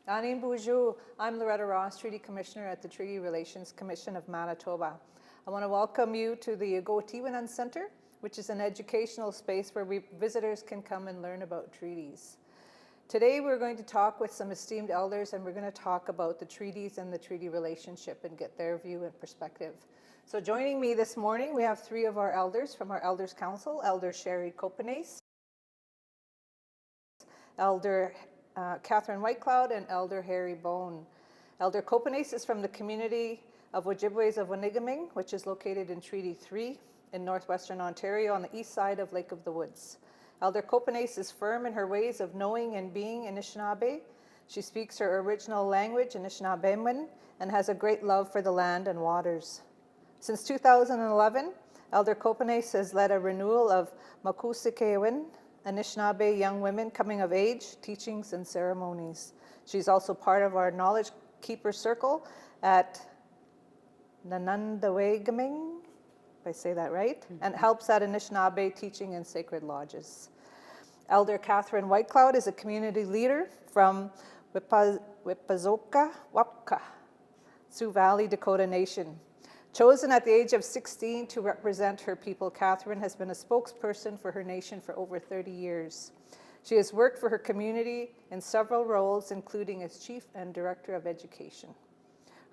Anin Boozhoo. I'm Loretta Ross, Treaty Commissioner at the Treaty Relations Commission of Manitoba. I want to welcome you to the Agotiwanan Centre, which is an educational space where visitors can come and learn about treaties. Today we're going to talk with some esteemed elders, and we're going to talk about the treaties and the treaty relationship and get their view and perspective. So joining me this morning, we have three of our elders from our Elders Council: Elder Sherry Copenace, Elder Katherine Whitecloud, and Elder Harry Bone. Elder Copenace is from the community of Ojibways of Onigaming, which is located in Treaty 3 in northwestern Ontario on the east side of Lake of the Woods. Elder Copenace is firm in her ways of knowing and being Anishinaabe. She speaks her original language, Anishinaabeman, and has a great love for the land and waters. Since 2011, Elder Copenace has led a renewal of Makusikewin, Anishinaabe young women coming of age, teachings and ceremonies. She's also part of our Knowledge Keeper Circle at Nanandawagaming, if I say that right, and helps at Anishinaabe teaching and sacred lodges. Elder Katherine Whitecloud is a community leader from Wippazoka, Wapka, Sioux Valley, Dakota Nation. Chosen at the age of 16 to represent her people, Katherine has been a spokesperson for her nation for over 30 years. She has worked for her community in several roles, including as Chief and Director of Education.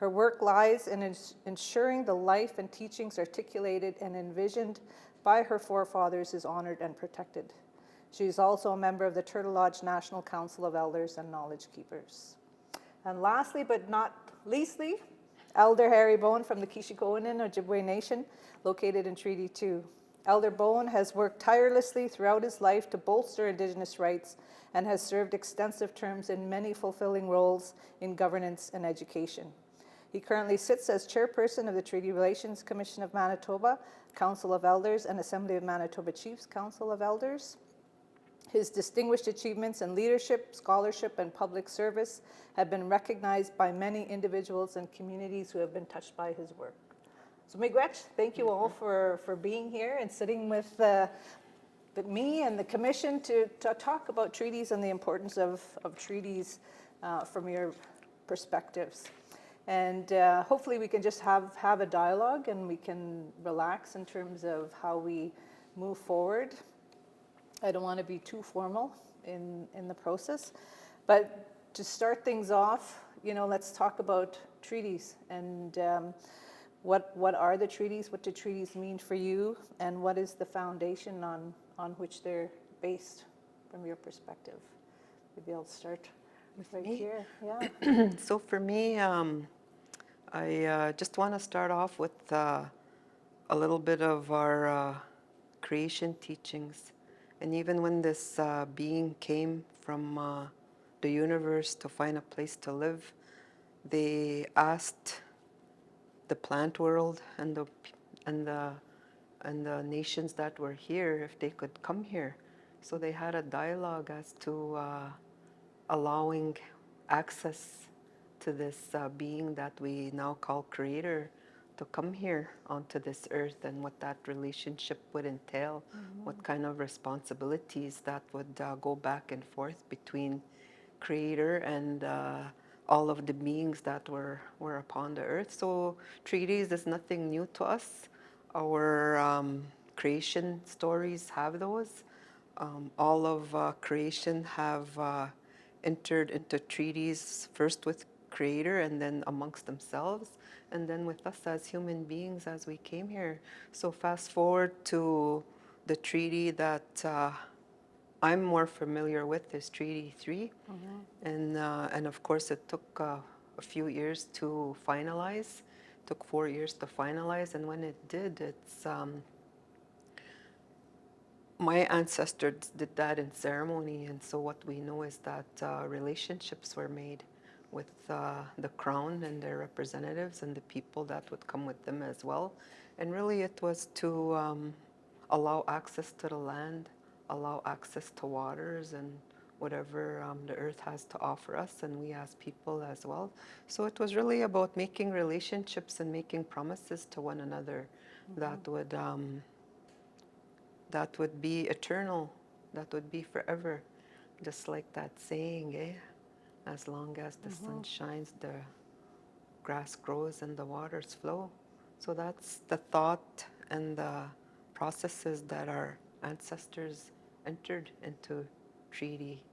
Her work lies in ensuring the life and teachings articulated and envisioned by her forefathers is honored and protected. She is also a member of the Turtle Lodge National Council of Elders and Knowledge Keepers. And lastly, but not leastly, Elder Harry Bone from the Kishikoanan Ojibwe Nation, located in Treaty 2. Elder Bone has worked tirelessly throughout his life to bolster Indigenous rights and has served extensive terms in many fulfilling roles in governance and education. He currently sits as chairperson of the Treaty Relations Commission of Manitoba, Council of Elders, and Assembly of Manitoba Chiefs Council of Elders. His distinguished achievements in leadership, scholarship, and public service have been recognized by many individuals and communities who have been touched by his work. So Miigwech, thank you all for being here and sitting with me and the Commission to talk about treaties and the importance of treaties from your perspectives. And hopefully we can just have a dialogue and we can relax in terms of how we move forward. I don't want to be too formal in the process, but to start things off, let's talk about treaties and what are the treaties, what do treaties mean for you, and what is the foundation on which they're based from your perspective. Maybe I'll start right here. Yeah. So for me, I just want to start off with a little bit of our creation teachings. And even when this being came from the universe to find a place to live, they asked the plant world and the nations that were here if they could come here. So they had a dialogue as to allowing access to this being that we now call Creator to come here onto this earth, and what that relationship would entail, what kind of responsibilities that would go back and forth between Creator and all of the beings that were upon the earth. So treaties is nothing new to us. Our creation stories have those. All of creation have entered into treaties, first with Creator and then amongst themselves, and then with us as human beings as we came here. So fast forward to the treaty that I'm more familiar with is Treaty 3. And of course it took a few years to finalize, took 4 years to finalize, and when it did, it's my ancestors did that in ceremony, and so what we know is that relationships were made with the crown and their representatives and the people that would come with them as well. And really it was to allow access to the land, allow access to waters and whatever the earth has to offer us, and we as people as well. So it was really about making relationships and making promises to one another that would be eternal, that would be forever, just like that saying, As long as the sun shines, the grass grows and the waters flow. So that's the thought and the processes that our ancestors entered into treaty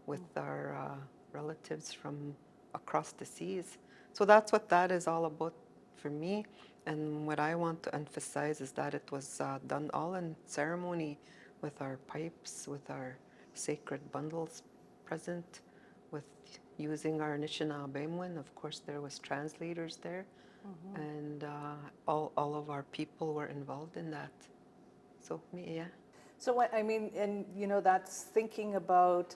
with our relatives from across the seas. So that's what that is all about for me. And what I want to emphasize is that it was done all in ceremony with our pipes, with our sacred bundles present, with using our Anishinaabe. Of course, there was translators there, and all of our people were involved in that. So, yeah. So what, I mean, and you know, that's thinking about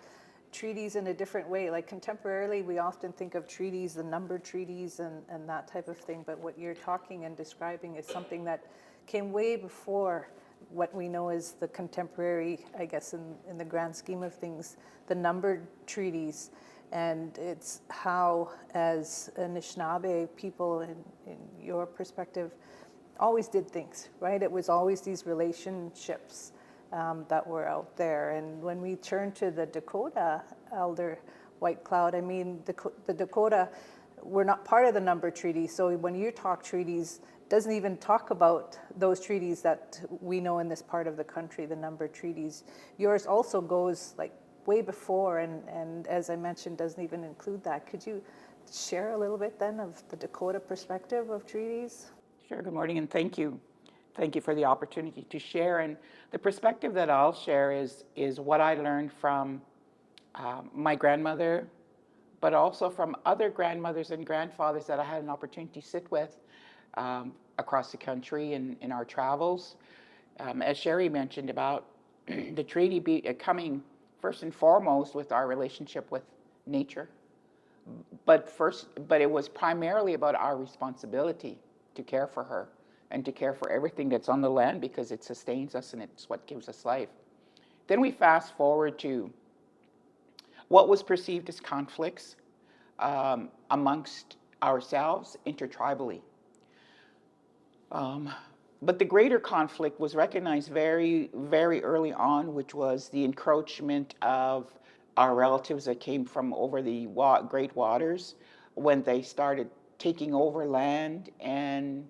treaties in a different way. Like contemporarily, we often think of treaties, the numbered treaties and that type of thing. But what you're talking and describing is something that came way before what we know is the contemporary, I guess, in the grand scheme of things, the numbered treaties. And it's how, as Anishinaabe people, in your perspective, always did things, right? It was always these relationships that were out there. And when we turn to the Dakota, Elder Whitecloud, I mean, the Dakota, we're not part of the number treaty. So when you talk treaties, it doesn't even talk about those treaties that we know in this part of the country, the number treaties. Yours also goes like way before, and as I mentioned, doesn't even include that. Could you share a little bit then of the Dakota perspective of treaties? Sure, good morning, and thank you. Thank you for the opportunity to share. And the perspective that I'll share is what I learned from my grandmother, but also from other grandmothers and grandfathers that I had an opportunity to sit with across the country in our travels. As Sherry mentioned about the treaty coming first and foremost with our relationship with nature, but it was primarily about our responsibility to care for her and to care for everything that's on the land because it sustains us and it's what gives us life. Then we fast forward to what was perceived as conflicts amongst ourselves intertribally. But the greater conflict was recognized very, very early on, which was the encroachment of our relatives that came from over the great waters when they started taking over land and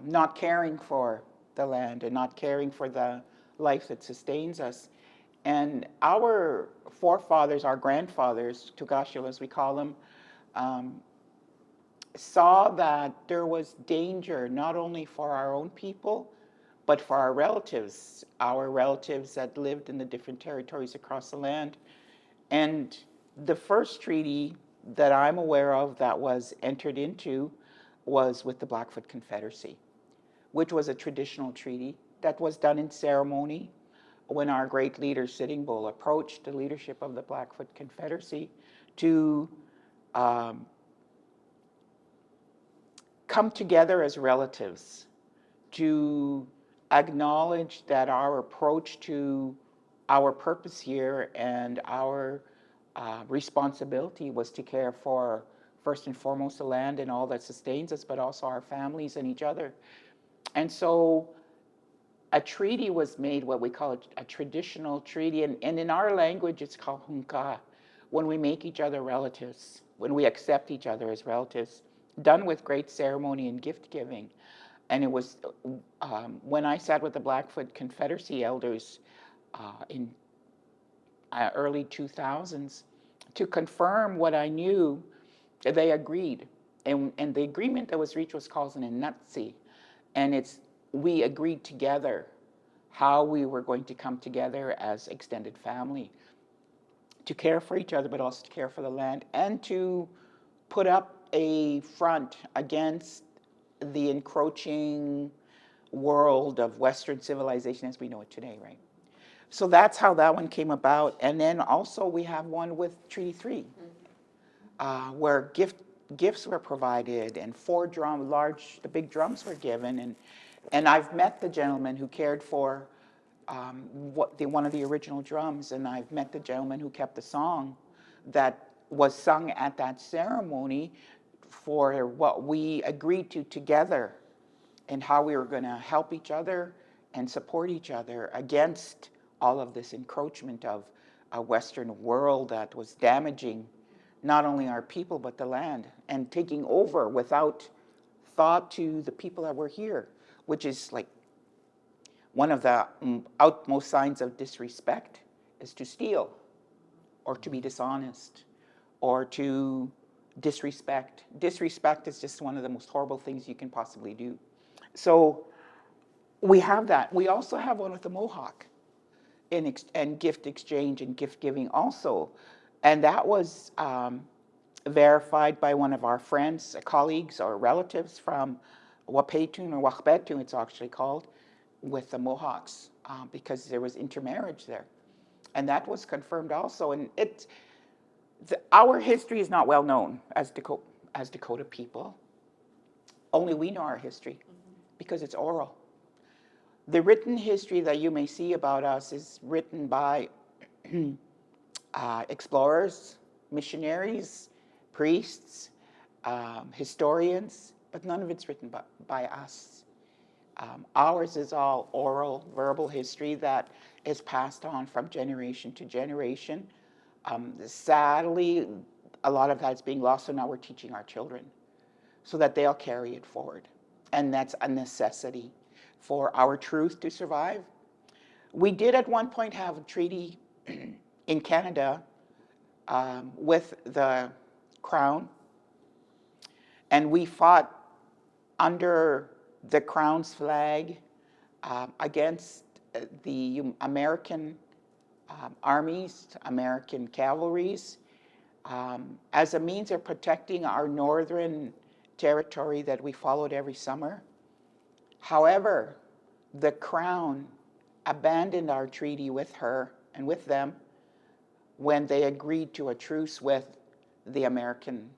not caring for the land and not caring for the life that sustains us. And our forefathers, our grandfathers, Tugashil as we call them, saw that there was danger not only for our own people, but for our relatives that lived in the different territories across the land. And the first treaty that I'm aware of that was entered into was with the Blackfoot Confederacy, which was a traditional treaty that was done in ceremony when our great leader, Sitting Bull, approached the leadership of the Blackfoot Confederacy to come together as relatives, to acknowledge that our approach to our purpose here and our responsibility was to care for, first and foremost, the land and all that sustains us, but also our families and each other. And so a treaty was made, what we call a traditional treaty, and in our language it's called hunka, when we make each other relatives, when we accept each other as relatives, done with great ceremony and gift giving. And it was when I sat with the Blackfoot Confederacy elders in early 2000s to confirm what I knew, they agreed. And the agreement that was reached was called an inutsi. And we agreed together how we were going to come together as extended family to care for each other, but also to care for the land and to put up a front against the encroaching world of Western civilization as we know it today, right? So that's how that one came about. And then also we have one with Treaty 3, where gifts were provided and the big drums were given. And I've met the gentleman who cared for one of the original drums, and I've met the gentleman who kept the song that was sung at that ceremony for what we agreed to together and how we were going to help each other and support each other against all of this encroachment of a Western world that was damaging not only our people, but the land, and taking over without thought to the people that were here, which is like one of the utmost signs of disrespect is to steal or to be dishonest or to disrespect. Disrespect is just one of the most horrible things you can possibly do. So we have that. We also have one with the Mohawk and gift exchange and gift giving also. And that was verified by one of our friends, colleagues, or relatives from Wapetun or Wachbetun, it's actually called, with the Mohawks, because there was intermarriage there. And that was confirmed also. And our history is not well known as Dakota people. Only we know our history because it's oral. The written history that you may see about us is written by explorers, missionaries, priests, historians, but none of it's written by us. Ours is all oral, verbal history that is passed on from generation to generation. Sadly, a lot of that's being lost, so now we're teaching our children so that they'll carry it forward. And that's a necessity for our truth to survive. We did at one point have a treaty in Canada with the Crown, and we fought under the Crown's flag against the American armies, American cavalries, as a means of protecting our northern territory that we followed every summer. However, the Crown abandoned our treaty with her and with them when they agreed to a truce with the American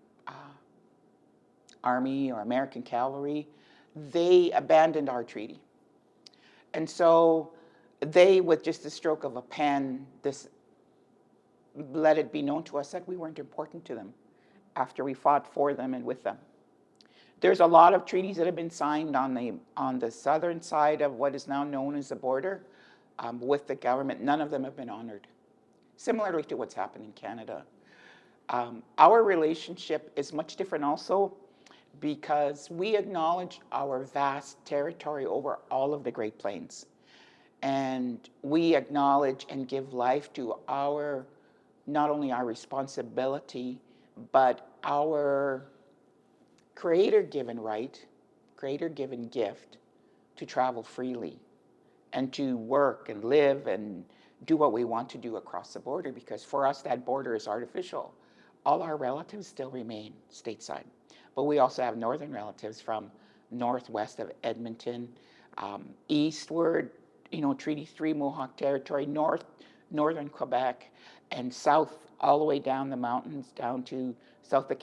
army or American cavalry. They abandoned our treaty. And so they, with just the stroke of a pen, let it be known to us that we weren't important to them after we fought for them and with them. There's a lot of treaties that have been signed on the southern side of what is now known as the border with the government. None of them have been honored, similarly to what's happened in Canada. Our relationship is much different also because we acknowledge our vast territory over all of the Great Plains. And we acknowledge and give life to not only our responsibility, but our Creator-given right, Creator-given gift to travel freely and to work and live and do what we want to do across the border, because for us that border is artificial. All our relatives still remain stateside. But we also have northern relatives from northwest of Edmonton, eastward, Treaty 3 Mohawk Territory, northern Quebec, and south all the way down the mountains, down to south of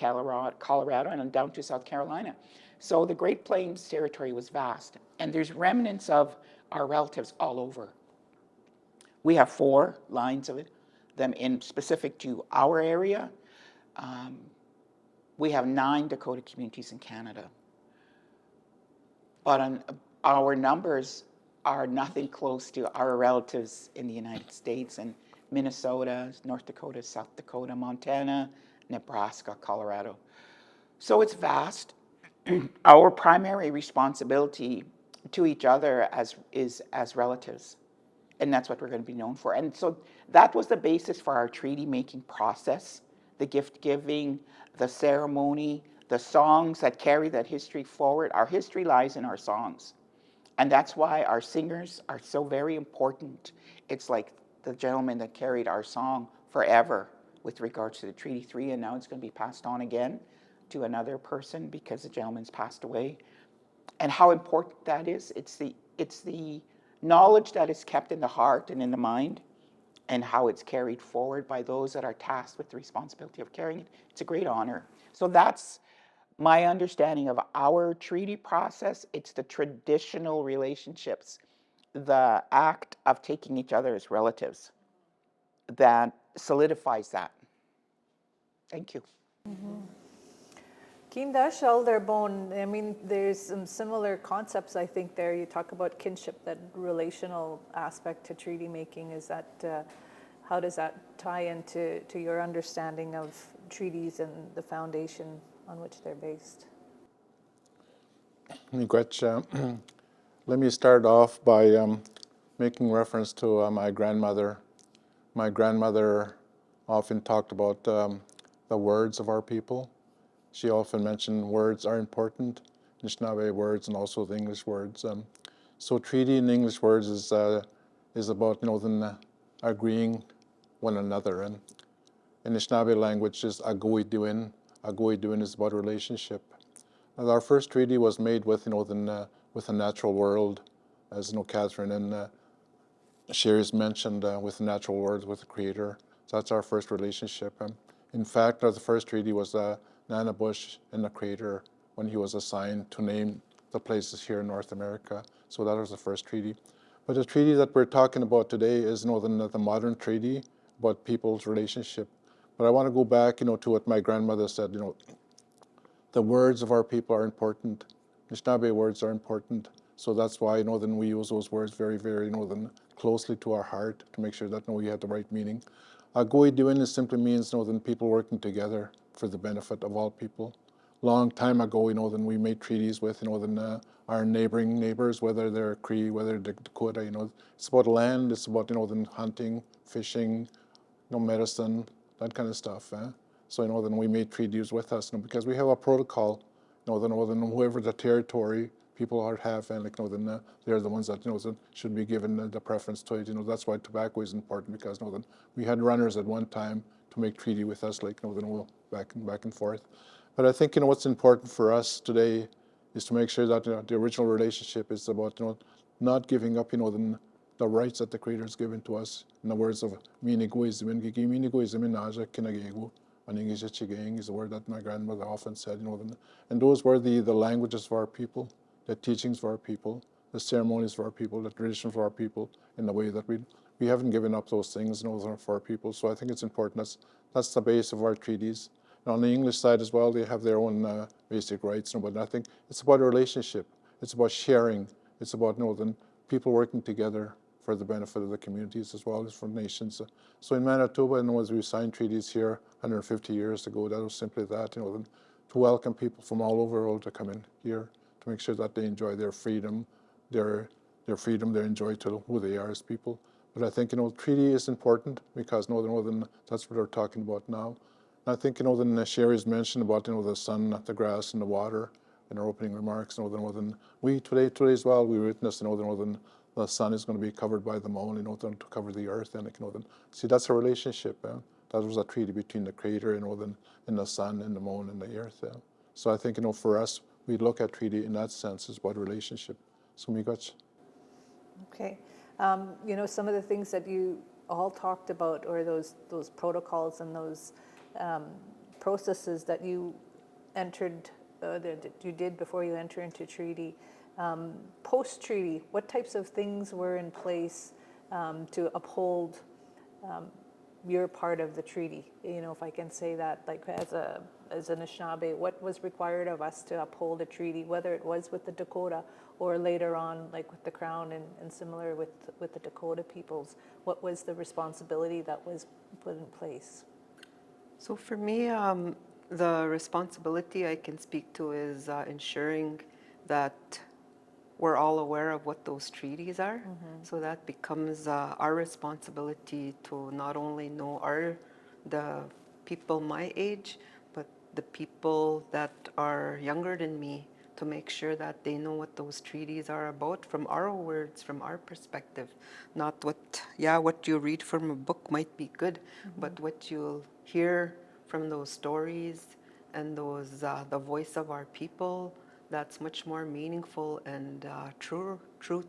Colorado, and down to South Carolina. So the Great Plains territory was vast, and there's remnants of our relatives all over. We have 4 lines of them in specific to our area. We have 9 Dakota communities in Canada. But our numbers are nothing close to our relatives in the United States and Minnesota, North Dakota, South Dakota, Montana, Nebraska, Colorado. So it's vast. Our primary responsibility to each other is as relatives. And that's what we're going to be known for. And so that was the basis for our treaty-making process, the gift-giving, the ceremony, the songs that carry that history forward. Our history lies in our songs. And that's why our singers are so very important. It's like the gentleman that carried our song forever with regards to the Treaty 3, and now it's going to be passed on again to another person because the gentleman's passed away. And how important that is, it's the knowledge that is kept in the heart and in the mind, and how it's carried forward by those that are tasked with the responsibility of carrying it. It's a great honor. So that's my understanding of our treaty process. It's the traditional relationships, the act of taking each other as relatives that solidifies that. Thank you. Kindash Elderbone, I mean, there's some similar concepts, I think, there. You talk about kinship, that relational aspect to treaty making. Is that, how does that tie into your understanding of treaties and the foundation on which they're based. Miigwech, let me start off by making reference to my grandmother. My grandmother often talked about the words of our people. She often mentioned words are important, Anishinaabe words and also the English words. So treaty in English words is about agreeing one another. And Anishinaabe language is agoi duin. Agoi duin is about relationship. And our first treaty was made with with the natural world, as Catherine and Sherry's mentioned, with the natural world, with the Creator. So that's our first relationship. In fact, the first treaty was Nana Bush and the Creator when he was assigned to name the places here in North America. So that was the first treaty. But the treaty that we're talking about today is the modern treaty about people's relationship. But I want to go back, to what my grandmother said. The words of our people are important. Anishinaabe words are important. So that's why, then we use those words very, very, closely to our heart to make sure that we have the right meaning. Agoi Diwin simply means, people working together for the benefit of all people. Long time ago, then we made treaties with, our neighboring neighbors, whether they're Cree, whether they're Dakota, It's about land, it's about, hunting, fishing, medicine, that kind of stuff. So, then we made treaties with us, because we have a protocol, then whoever the territory people have, and they're the ones that, that should be given the preference to it. That's why tobacco is important, because, then we had runners at one time to make treaty with us, then we'll back and forth. But I think, what's important for us today is to make sure that, the original relationship is about, not giving up, the rights that the Creator has given to us. In the words of Miniguizim, Miniguizim, Naja, Kinagegu, Aningishiging is the word that my grandmother often said, and those were the languages of our people, the teachings of our people, the ceremonies of our people, the traditions of our people, in the way that we haven't given up those things, for our people. So I think it's important. That's the base of our treaties. And on the English side as well, they have their own basic rights, but I think it's about a relationship. It's about sharing. It's about people working together for the benefit of the communities as well as for nations. So in Manitoba, as we signed treaties here 150 years ago, that was simply that, to welcome people from all over the world to come in here, to make sure that they enjoy their freedom, their enjoy to who they are as people. But I think, treaty is important because, that's what we're talking about now. And I think, then Sherry's mentioned about, the sun, the grass, and the water in our opening remarks. We today as well, we witnessed, the sun is going to be covered by the moon, to cover the earth. And, see, that's a relationship. That was a treaty between the Creator, and the sun, and the moon, and the earth. So I think, for us, we look at treaty in that sense as about relationship. So, Miigwech. Okay. Some of the things that you all talked about, or those protocols and those processes that you entered, that you did before you enter into treaty. Post-treaty, what types of things were in place to uphold your part of the treaty? If I can say that, like as an Anishinaabe, what was required of us to uphold a treaty, whether it was with the Dakota or later on, like with the Crown and similar with the Dakota peoples? What was the responsibility that was put in place? So for me, the responsibility I can speak to is ensuring that we're all aware of what those treaties are. So that becomes our responsibility to not only know the people my age, but the people that are younger than me, to make sure that they know what those treaties are about from our words, from our perspective. Not what you read from a book might be good, but what you'll hear from those stories and those the voice of our people, that's much more meaningful and true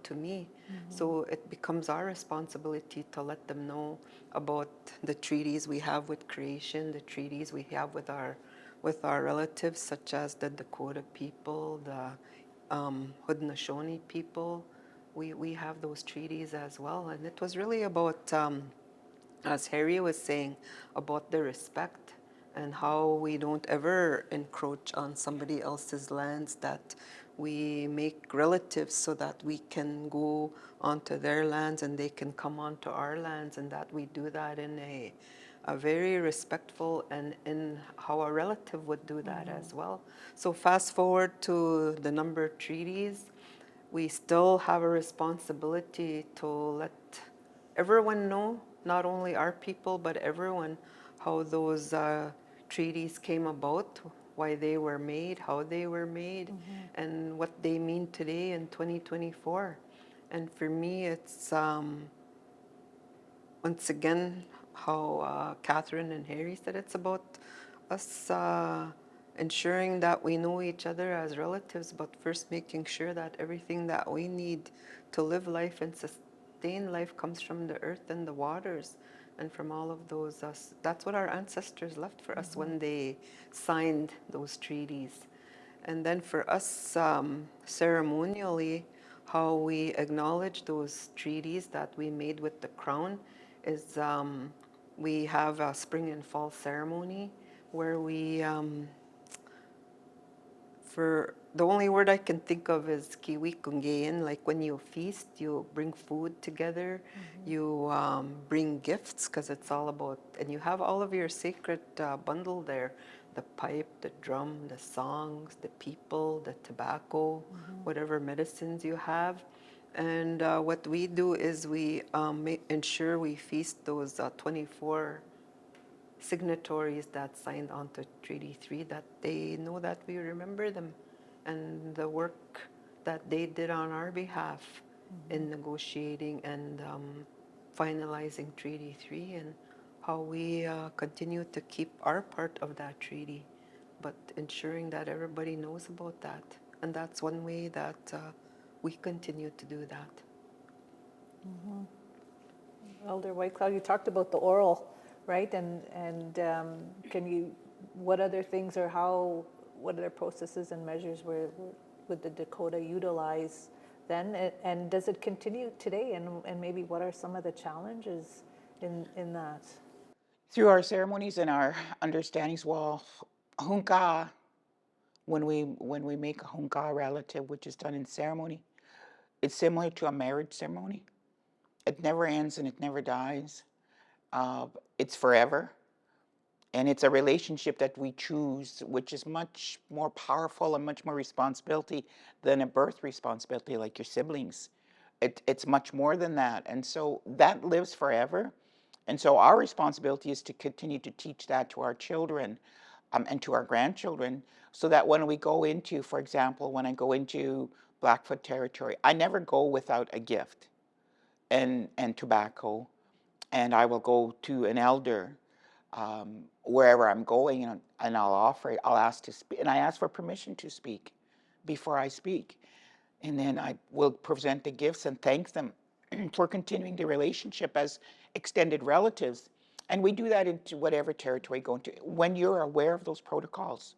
to me. So it becomes our responsibility to let them know about the treaties we have with creation, the treaties we have with our relatives, such as the Dakota people, the Haudenosaunee people. We have those treaties as well, and it was really about, as Harry was saying, about the respect and how we don't ever encroach on somebody else's lands, that we make relatives so that we can go onto their lands and they can come onto our lands, and that we do that in very respectful and in how a relative would do that as well. So fast forward to the number of treaties, we still have a responsibility to let everyone know, not only our people, but everyone, how those treaties came about, why they were made, how they were made, and what they mean today in 2024. And for me, it's once again how Catherine and Harry said, it's about us ensuring that we know each other as relatives, but first making sure that everything that we need to live life and sustain life comes from the earth and the waters and from all of those. That's what our ancestors left for us when they signed those treaties. And then for us, ceremonially, how we acknowledge those treaties that we made with the crown is we have a spring and fall ceremony where we, for the only word I can think of is kiwi kungein, like when you feast, you bring food together, you bring gifts because it's all about, and you have all of your sacred bundle there, the pipe, the drum, the songs, the people, the tobacco, whatever medicines you have. And what we do is we ensure we feast those 24 signatories that signed on to Treaty 3, that they know that we remember them and the work that they did on our behalf in negotiating and finalizing Treaty 3, and how we continue to keep our part of that treaty, but ensuring that everybody knows about that. And that's one way that we continue to do that. Elder Whitecloud, you talked about the oral, right? And can you, what other things or how, what other processes and measures would the Dakota utilize then? And does it continue today? And maybe what are some of the challenges in that? Through our ceremonies and our understandings, well, hunka, when we make a hunka relative, which is done in ceremony, it's similar to a marriage ceremony. It never ends and it never dies. It's forever. And it's a relationship that we choose, which is much more powerful and much more responsibility than a birth responsibility like your siblings. It's much more than that. And so that lives forever. And so our responsibility is to continue to teach that to our children and to our grandchildren, so that when we go into, for example, when I go into Blackfoot territory, I never go without a gift and tobacco. And I will go to an elder wherever I'm going, and I'll offer it. I'll ask to speak, and I ask for permission to speak before I speak. And then I will present the gifts and thank them for continuing the relationship as extended relatives. And we do that into whatever territory we go into, when you're aware of those protocols.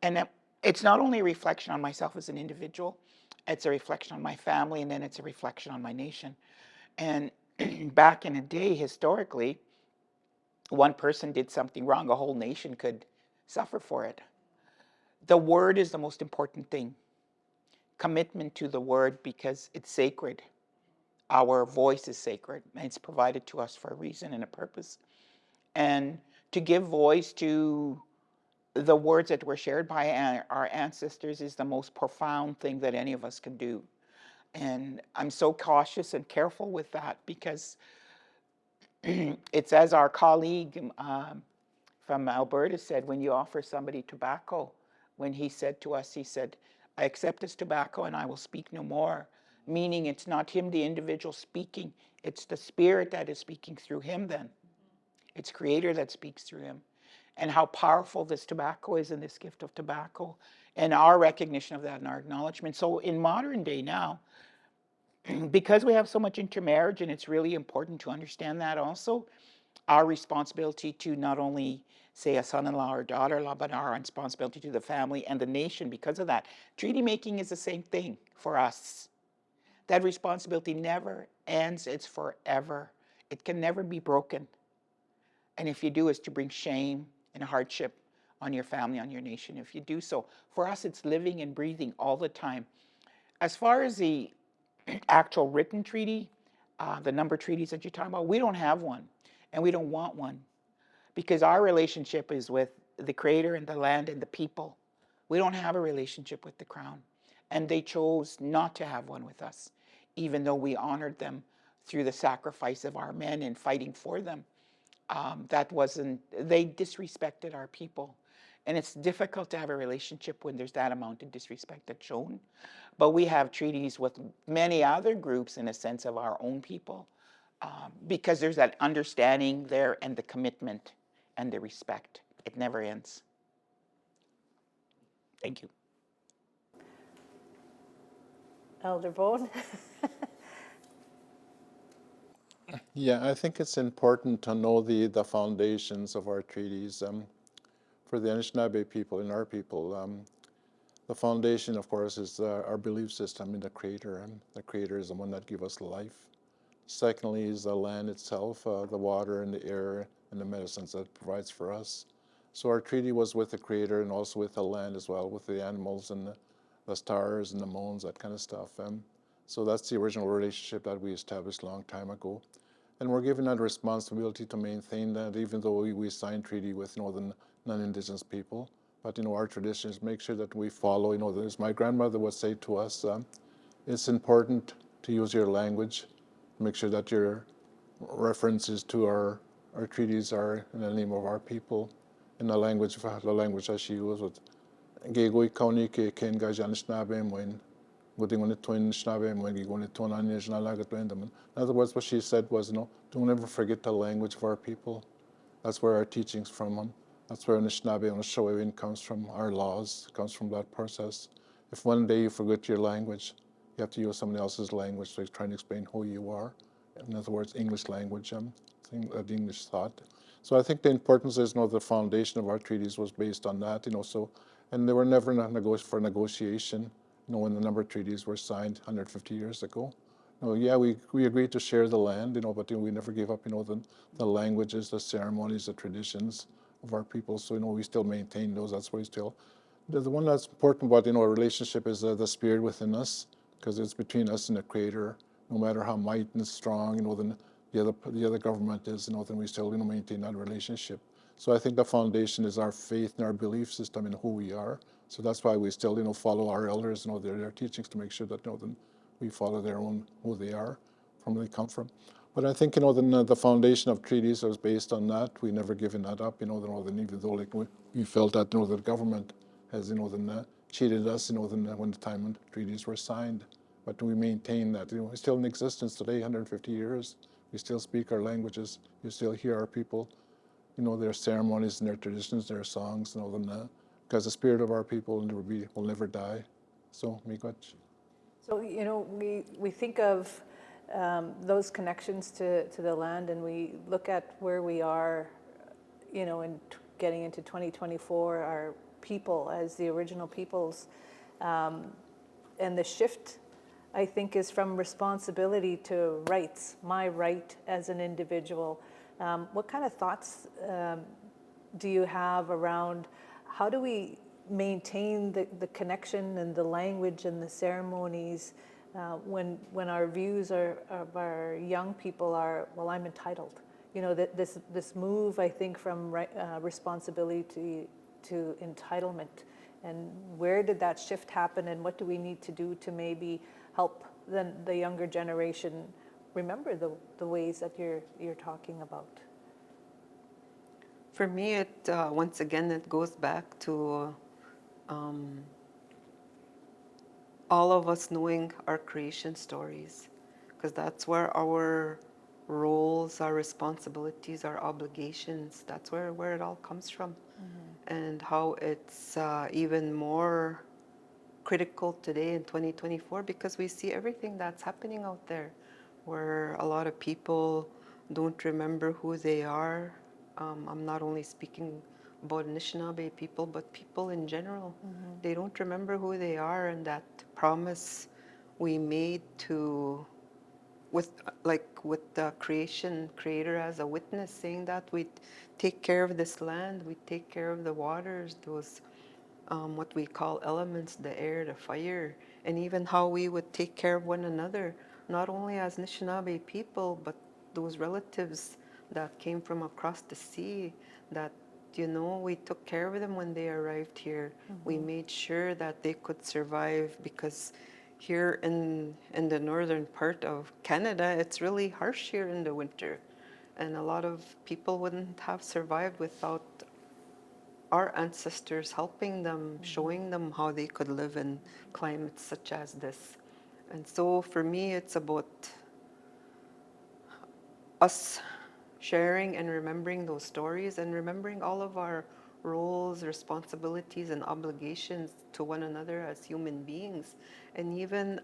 And it's not only a reflection on myself as an individual, it's a reflection on my family, and then it's a reflection on my nation. And back in the day, historically, one person did something wrong, a whole nation could suffer for it. The word is the most important thing. Commitment to the word, because it's sacred. Our voice is sacred, and it's provided to us for a reason and a purpose. And to give voice to the words that were shared by our ancestors is the most profound thing that any of us can do. And I'm so cautious and careful with that, because it's as our colleague from Alberta said, when you offer somebody tobacco, when he said to us, he said, I accept this tobacco and I will speak no more. Meaning it's not him, the individual, speaking, it's the spirit that is speaking through him then. It's Creator that speaks through him. And how powerful this tobacco is, and this gift of tobacco, and our recognition of that and our acknowledgement. So in modern day now, because we have so much intermarriage, and it's really important to understand that also, our responsibility to not only say a son-in-law or daughter-in-law, but our responsibility to the family and the nation because of that. Treaty making is the same thing for us. That responsibility never ends, it's forever. It can never be broken. And if you do, it's to bring shame and hardship on your family, on your nation, if you do so. For us, it's living and breathing all the time. As far as the actual written treaty, the number of treaties that you're talking about, we don't have one, and we don't want one. because our relationship is with the Creator and the land and the people. We don't have a relationship with the Crown. And they chose not to have one with us, even though we honored them through the sacrifice of our men in fighting for them. They disrespected our people. And it's difficult to have a relationship when there's that amount of disrespect that's shown. But we have treaties with many other groups in a sense of our own people, because there's that understanding there and the commitment and the respect. It never ends. Thank you. Elder Vaughan? Yeah, I think it's important to know the foundations of our treaties. For the Anishinaabe people and our people, the foundation, of course, is our belief system in the Creator, and the Creator is the one that gives us life. Secondly is the land itself, the water and the air and the medicines that it provides for us. So our treaty was with the Creator and also with the land as well, with the animals and the stars and the moons, that kind of stuff. So that's the original relationship that we established a long time ago. And we're given that responsibility to maintain that, even though we signed treaty with the non-Indigenous people. But our traditions make sure that we follow. As my grandmother would say to us, it's important to use your language. Make sure that your references to our treaties are in the name of our people, in the language that she used with Gegoi Kauni ke ken ga Anishinaabe when in other words, what she said was, don't ever forget the language of our people. That's where our teachings from. That's where Anishinaabe and Shoewin comes from. Our laws comes from that process. If one day you forget your language, you have to use someone else's language to try and explain who you are. In other words, English language, the English thought. So I think the importance is, the foundation of our treaties was based on that, and they were never for negotiation. When the number of treaties were signed 150 years ago. Yeah, we agreed to share the land, but we never gave up, the languages, the ceremonies, the traditions of our people. So, we still maintain those. That's why we still. The one that's important about, our relationship is the spirit within us, because it's between us and the Creator. No matter how might and strong, then the other government is, then we still, maintain that relationship. So I think the foundation is our faith and our belief system in who we are. So that's why we still, follow our elders, their teachings to make sure that, then we follow their own, who they are, from where they come from. But I think, then the foundation of treaties was based on that. We never given that up, then even though we felt that, the government has, then cheated us, then when the time when treaties were signed. But we maintain that, we're still in existence today, 150 years. We still speak our languages. You still hear our people, their ceremonies and their traditions, their songs, and all them, because the spirit of our people will never die. So, miigwech. So, we think of those connections to the land, and we look at where we are, getting into 2024, our people as the original peoples, and the shift, I think, is from responsibility to rights, my right as an individual. What kind of thoughts do you have around how do we maintain the connection and the language and the ceremonies when our views of our young people are, well, I'm entitled. This move, I think, from responsibility to entitlement. And where did that shift happen, and what do we need to do to maybe help the younger generation remember the ways that you're talking about? For me, once again, it goes back to all of us knowing our creation stories, because that's where our roles, our responsibilities, our obligations, that's where it all comes from. And how it's even more critical today in 2024, because we see everything that's happening out there, where a lot of people don't remember who they are. I'm not only speaking about Anishinaabe people, but people in general. They don't remember who they are, and that promise we made with the creator as a witness, saying that we'd take care of this land, we'd take care of the waters, those what we call elements, the air, the fire, and even how we would take care of one another, not only as Anishinaabe people, but those relatives that came from across the sea that, we took care of them when they arrived here. We made sure that they could survive because here in the northern part of Canada, it's really harsh here in the winter. And a lot of people wouldn't have survived without our ancestors helping them, showing them how they could live in climates such as this. And so for me, it's about us sharing and remembering those stories and remembering all of our roles, responsibilities, and obligations to one another as human beings. And even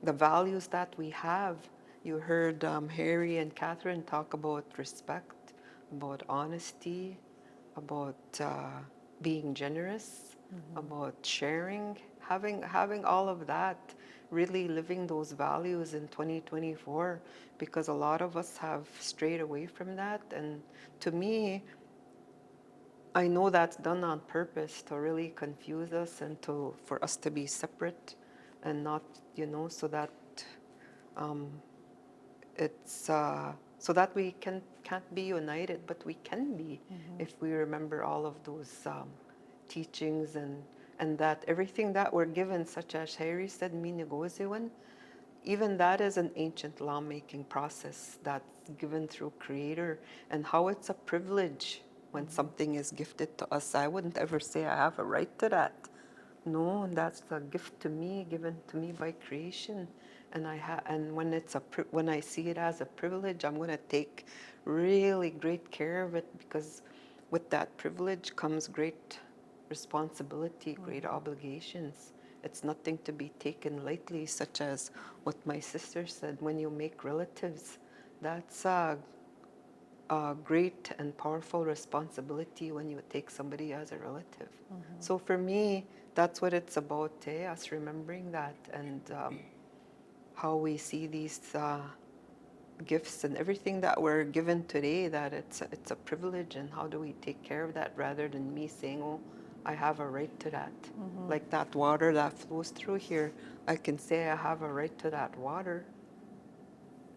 the values that we have. You heard Harry and Catherine talk about respect, about honesty, about being generous, about sharing, having all of that, really living those values in 2024, because a lot of us have strayed away from that. And to me, I know that's done on purpose to really confuse us and for us to be separate and not, so that it's so that we can't be united, but we can be if we remember all of those teachings and that everything that we're given, such as Harry said, Minigoziwan, even that is an ancient lawmaking process that's given through Creator, and how it's a privilege when something is gifted to us. I wouldn't ever say I have a right to that. No, that's a gift to me, given to me by creation, and and when when I see it as a privilege, I'm going to take really great care of it, because with that privilege comes great responsibility, great obligations. It's nothing to be taken lightly, such as what my sister said, when you make relatives, that's a great and powerful responsibility when you take somebody as a relative. So for me, that's what it's about, us remembering that, and how we see these gifts and everything that we're given today, that it's a privilege, and how do we take care of that, rather than me saying, oh, I have a right to that. Like that water that flows through here, I can say I have a right to that water,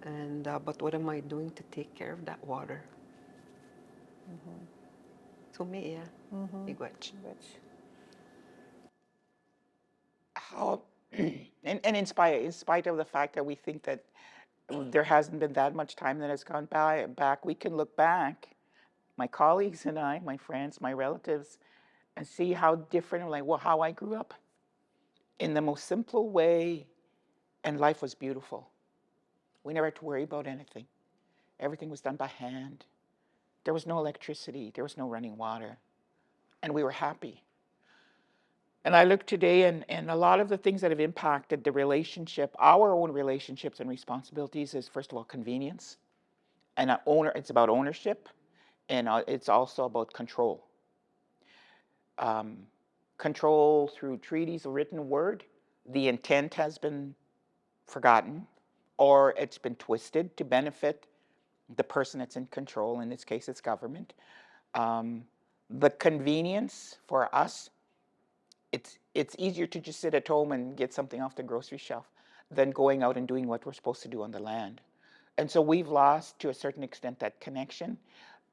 and but what am I doing to take care of that water? So me, yeah, miigwech. How, and in spite of the fact that we think that there hasn't been that much time that has gone back, we can look back, my colleagues and I, my friends, my relatives, and see how different, like, well, how I grew up in the most simple way, and life was beautiful. We never had to worry about anything. Everything was done by hand. There was no electricity. There was no running water. And we were happy. And I look today, and a lot of the things that have impacted the relationship, our own relationships and responsibilities, is first of all convenience. And it's about ownership, and it's also about control. Control through treaties, a written word. The intent has been forgotten, or it's been twisted to benefit the person that's in control. In this case, it's government. The convenience for us, it's easier to just sit at home and get something off the grocery shelf than going out and doing what we're supposed to do on the land. And so we've lost, to a certain extent, that connection.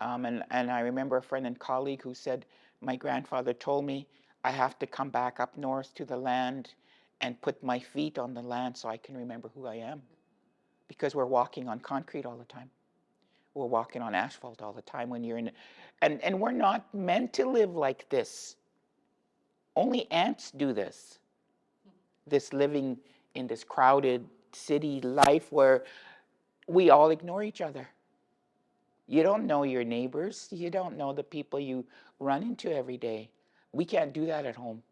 And I remember a friend and colleague who said, my grandfather told me I have to come back up north to the land and put my feet on the land so I can remember who I am. Because we're walking on concrete all the time. We're walking on asphalt all the time when you're in, and we're not meant to live like this. Only ants do this. This living in this crowded city life where we all ignore each other. You don't know your neighbors. You don't know the people you run into every day. We can't do that at home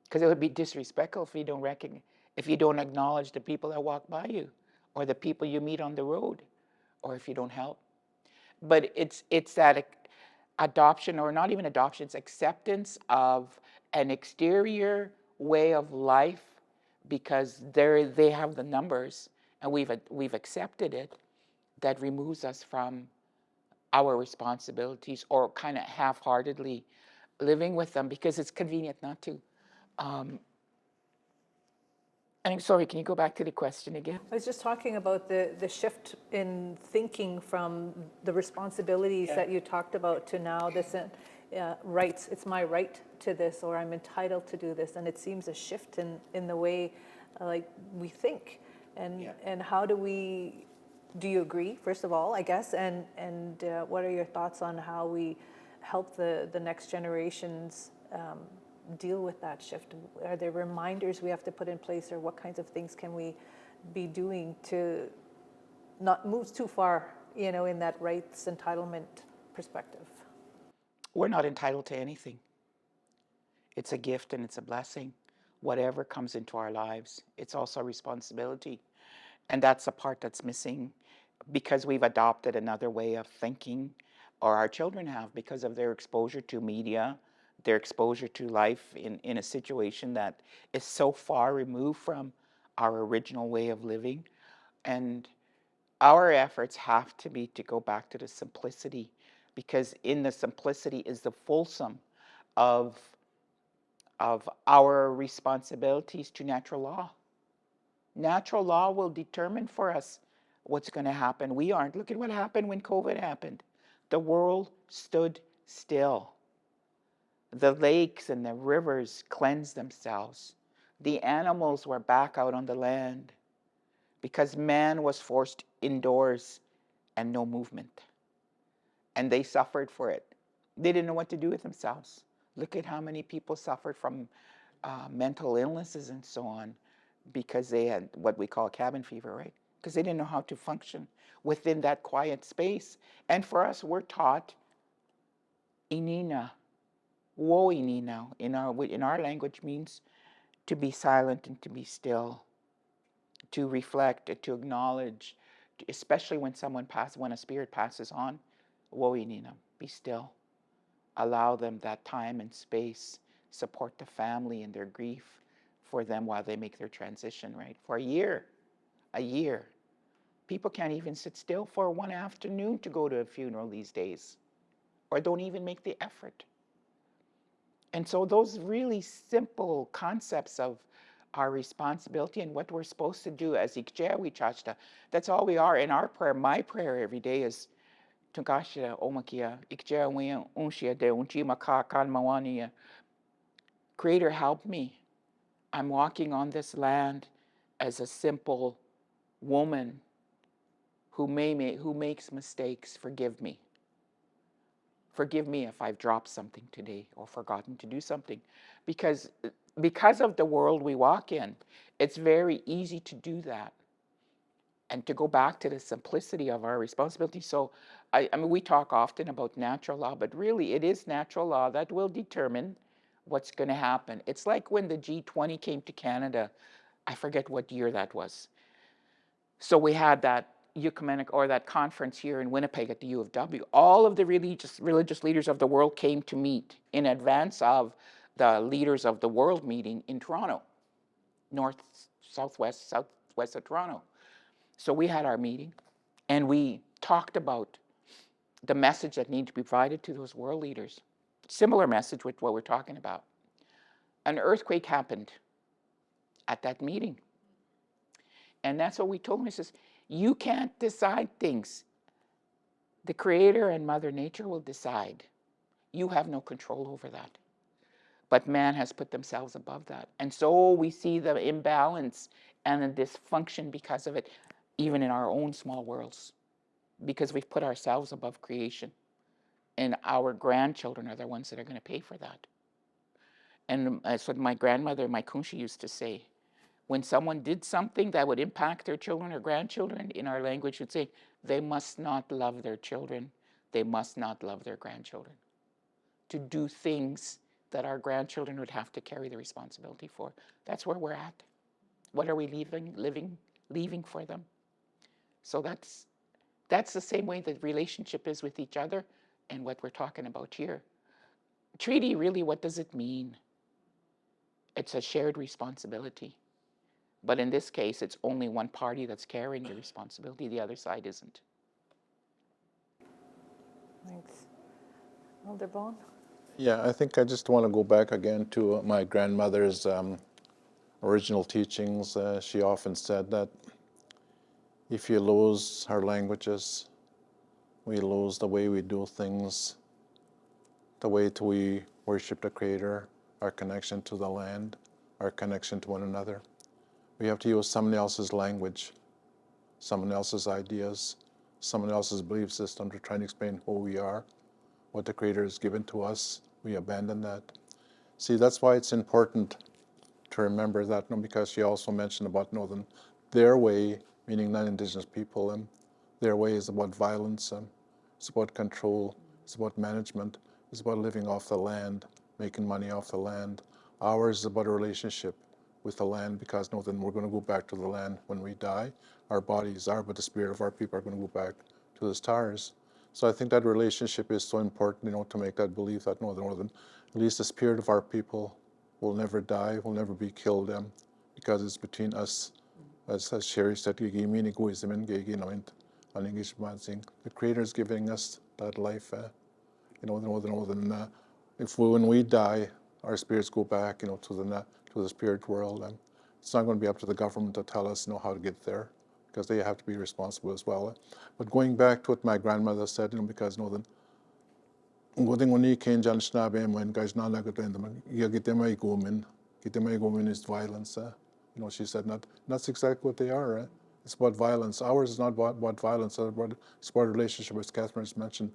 because it would be disrespectful if you don't acknowledge the people that walk by you, or the people you meet on the road, or if you don't help. But it's that adoption, or not even adoption, it's acceptance of an exterior way of life, because they have the numbers, and we've accepted it, that removes us from our responsibilities, or kind of half-heartedly living with them because it's convenient not to. And And I'm sorry, can you go back to the question again? I was just talking about the shift in thinking from the responsibilities that you talked about to now this rights. It's my right to this, or I'm entitled to do this, and it seems a shift in the way like we think. And how do we? Do you agree? First of all, I guess, and what are your thoughts on how we help the next generations deal with that shift? Are there reminders we have to put in place, or what kinds of things can we be doing to not move too far, in that rights entitlement perspective? We're not entitled to anything. It's a gift and it's a blessing. Whatever comes into our lives, it's also a responsibility. And that's the part that's missing because we've adopted another way of thinking, or our children have, because of their exposure to media, their exposure to life in a situation that is so far removed from our original way of living. And our efforts have to be to go back to the simplicity, because in the simplicity is the fulsome of our responsibilities to natural law. Natural law will determine for us what's going to happen. We aren't. Look at what happened when COVID happened. The world stood still. The lakes and the rivers cleansed themselves. The animals were back out on the land because man was forced indoors and no movement. And they suffered for it. They didn't know what to do with themselves. Look at how many people suffered from mental illnesses and so on, because they had what we call cabin fever, right? Because they didn't know how to function within that quiet space. And for us, we're taught inina, wo inina, in our language means to be silent and to be still, to reflect, to acknowledge, especially when when a spirit passes on, wo inina, be still. Allow them that time and space, support the family in their grief for them while they make their transition, right? For a year. People can't even sit still for one afternoon to go to a funeral these days, or don't even make the effort. And so those really simple concepts of our responsibility and what we're supposed to do as Ikjewi Chachta, that's all we are. In our prayer, my prayer every day is Tunkashira Omakia, Ikjewi Unshia de Unchimaka Kalmawania. Creator, help me. I'm walking on this land as a simple woman who makes mistakes. Forgive me. Forgive me if I've dropped something today or forgotten to do something. Because of the world we walk in, it's very easy to do that. And to go back to the simplicity of our responsibility. So, I mean, we talk often about natural law, but really it is natural law that will determine what's going to happen. It's like when the G20 came to Canada, I forget what year that was. So we had that ecumenic, or that conference here in Winnipeg at the U of W. All of the religious leaders of the world came to meet in advance of the leaders of the world meeting in Toronto, southwest of Toronto. So we had our meeting and we talked about the message that needed to be provided to those world leaders. Similar message with what we're talking about. An earthquake happened at that meeting. And that's what we told him. He says, you can't decide things. The Creator and Mother Nature will decide. You have no control over that. But man has put themselves above that. And so we see the imbalance and the dysfunction because of it, even in our own small worlds, because we've put ourselves above creation. And our grandchildren are the ones that are going to pay for that. And that's what my grandmother, my kunshi, used to say. When someone did something that would impact their children or grandchildren, in our language would say, they must not love their children. They must not love their grandchildren. To do things that our grandchildren would have to carry the responsibility for. That's where we're at. What are we leaving for them? So that's the same way the relationship is with each other and what we're talking about here. Treaty, really, what does it mean? It's a shared responsibility. But in this case, it's only one party that's carrying the responsibility. The other side isn't. Thanks. Elder Bone? Yeah, I think I just want to go back again to my grandmother's original teachings, she often said that if you lose our languages, we lose the way we do things, the way we worship the Creator, our connection to the land, our connection to one another. We have to use someone else's language, someone else's ideas, someone else's belief system to try and explain who we are, what the Creator has given to us. We abandon that. See, that's why it's important to remember that, because she also mentioned about their way, meaning non-Indigenous people, and their way is about violence, it's about control, it's about management, it's about living off the land, making money off the land. Ours is about a relationship with the land, because we're going to go back to the land when we die. Our bodies are, but the spirit of our people are going to go back to the stars. So I think that relationship is so important, to make that belief that at least the spirit of our people will never die, will never be killed, because it's between us, as Sherry said, the Creator is giving us that life. When we die, our spirits go back, to the spirit world. It's not going to be up to the government to tell us, how to get there, because they have to be responsible as well. But going back to what my grandmother said, because Anishinaabe is violence. She said that's exactly what they are. It's about violence. Ours is not about violence. It's about relationship, as Catherine has mentioned.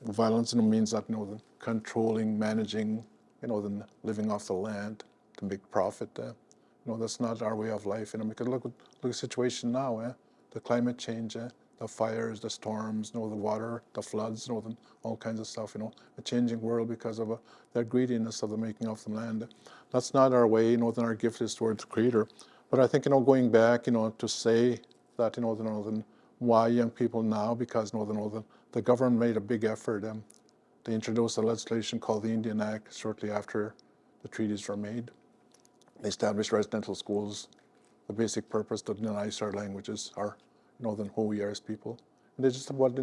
Violence means that the controlling, managing, the living off the land to make profit. That's not our way of life. Because look at the situation now. The climate change, the fires, the storms, the water, the floods, all kinds of stuff. A changing world because of their greediness of the making of the land. That's not our way. Our gift is towards the Creator. But I think going back, to say that why young people now, because the government made a big effort. They introduced a legislation called the Indian Act shortly after the treaties were made. They established residential schools. The basic purpose to deny our languages, who we are as people. And they just about,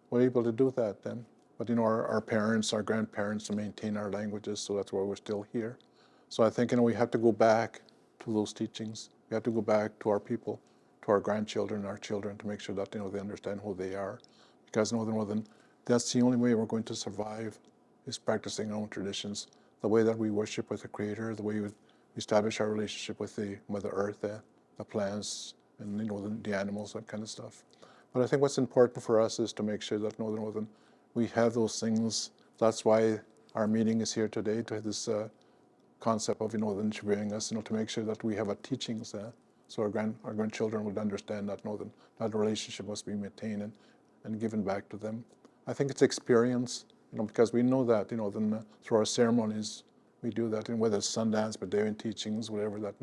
we're able to do that then. But our parents, our grandparents, to maintain our languages, so that's why we're still here. So I think we have to go back to those teachings. We have to go back to our people, to our grandchildren, our children, to make sure that they understand who they are. Because that's the only way we're going to survive, is practicing our own traditions. The way that we worship with the Creator, the way we establish our relationship with the Mother Earth, the plants, and the animals, that kind of stuff. But I think what's important for us is to make sure that we have those things. That's why our meeting is here today, to have this concept of interviewing us, to make sure that we have a teachings there, so our grandchildren would understand that that relationship must be maintained and given back to them. I think it's experience, because we know that through our ceremonies we do that, and whether it's Sundance, Badawian teachings, whatever, that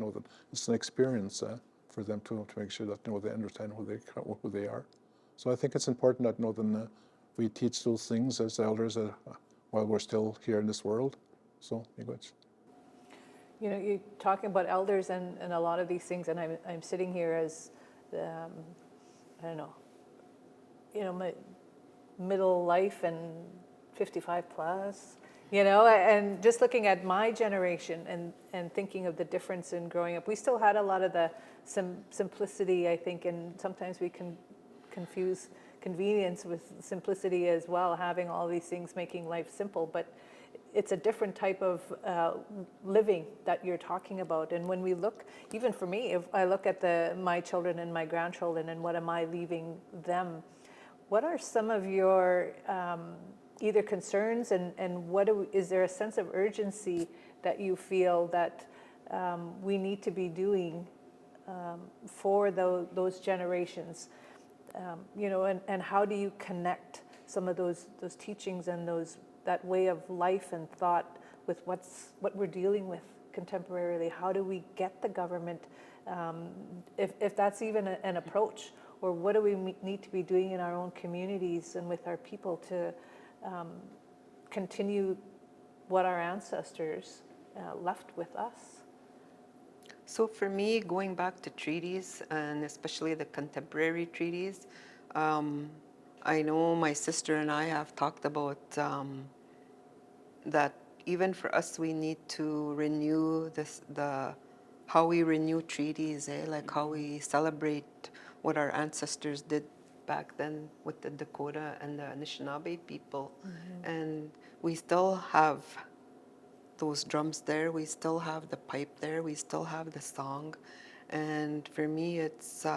it's an experience for them to make sure that they understand who they are. So I think it's important that we teach those things as elders while we're still here in this world. So, you're talking about elders and a lot of these things, and I'm sitting here as, I don't know, my middle life and 55 plus, and just looking at my generation and thinking of the difference in growing up. We still had a lot of the simplicity, I think, and sometimes we can confuse convenience with simplicity as well, having all these things making life simple, but it's a different type of living that you're talking about. And when we look, even for me, if I look at my children and my grandchildren and what am I leaving them, what are some of your either concerns and is there a sense of urgency that you feel that we need to be doing for those generations? And how do you connect some of those teachings and that way of life and thought with what we're dealing with contemporarily? How do we get the government, if that's even an approach, or what do we need to be doing in our own communities and with our people to continue what our ancestors left with us? So for me, going back to treaties, and especially the contemporary treaties, I know my sister and I have talked about that even for us, we need to renew the how we renew treaties, like how we celebrate what our ancestors did back then with the Dakota and the Anishinaabe people. And we still have those drums there, we still have the pipe there, we still have the song. And for me, it's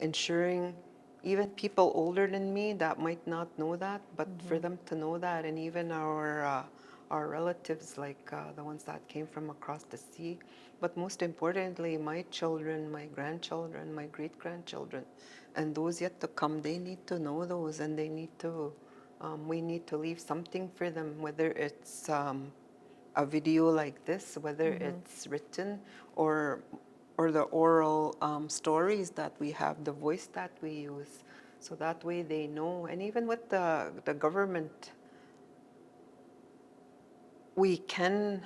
ensuring even people older than me that might not know that, but for them to know that, and even our relatives, like the ones that came from across the sea, but most importantly, my children, my grandchildren, my great-grandchildren, and those yet to come, they need to know those, and they need to, we need to leave something for them, whether it's a video like this, whether it's written or the oral stories that we have, the voice that we use, so that way they know. And even with the government, we can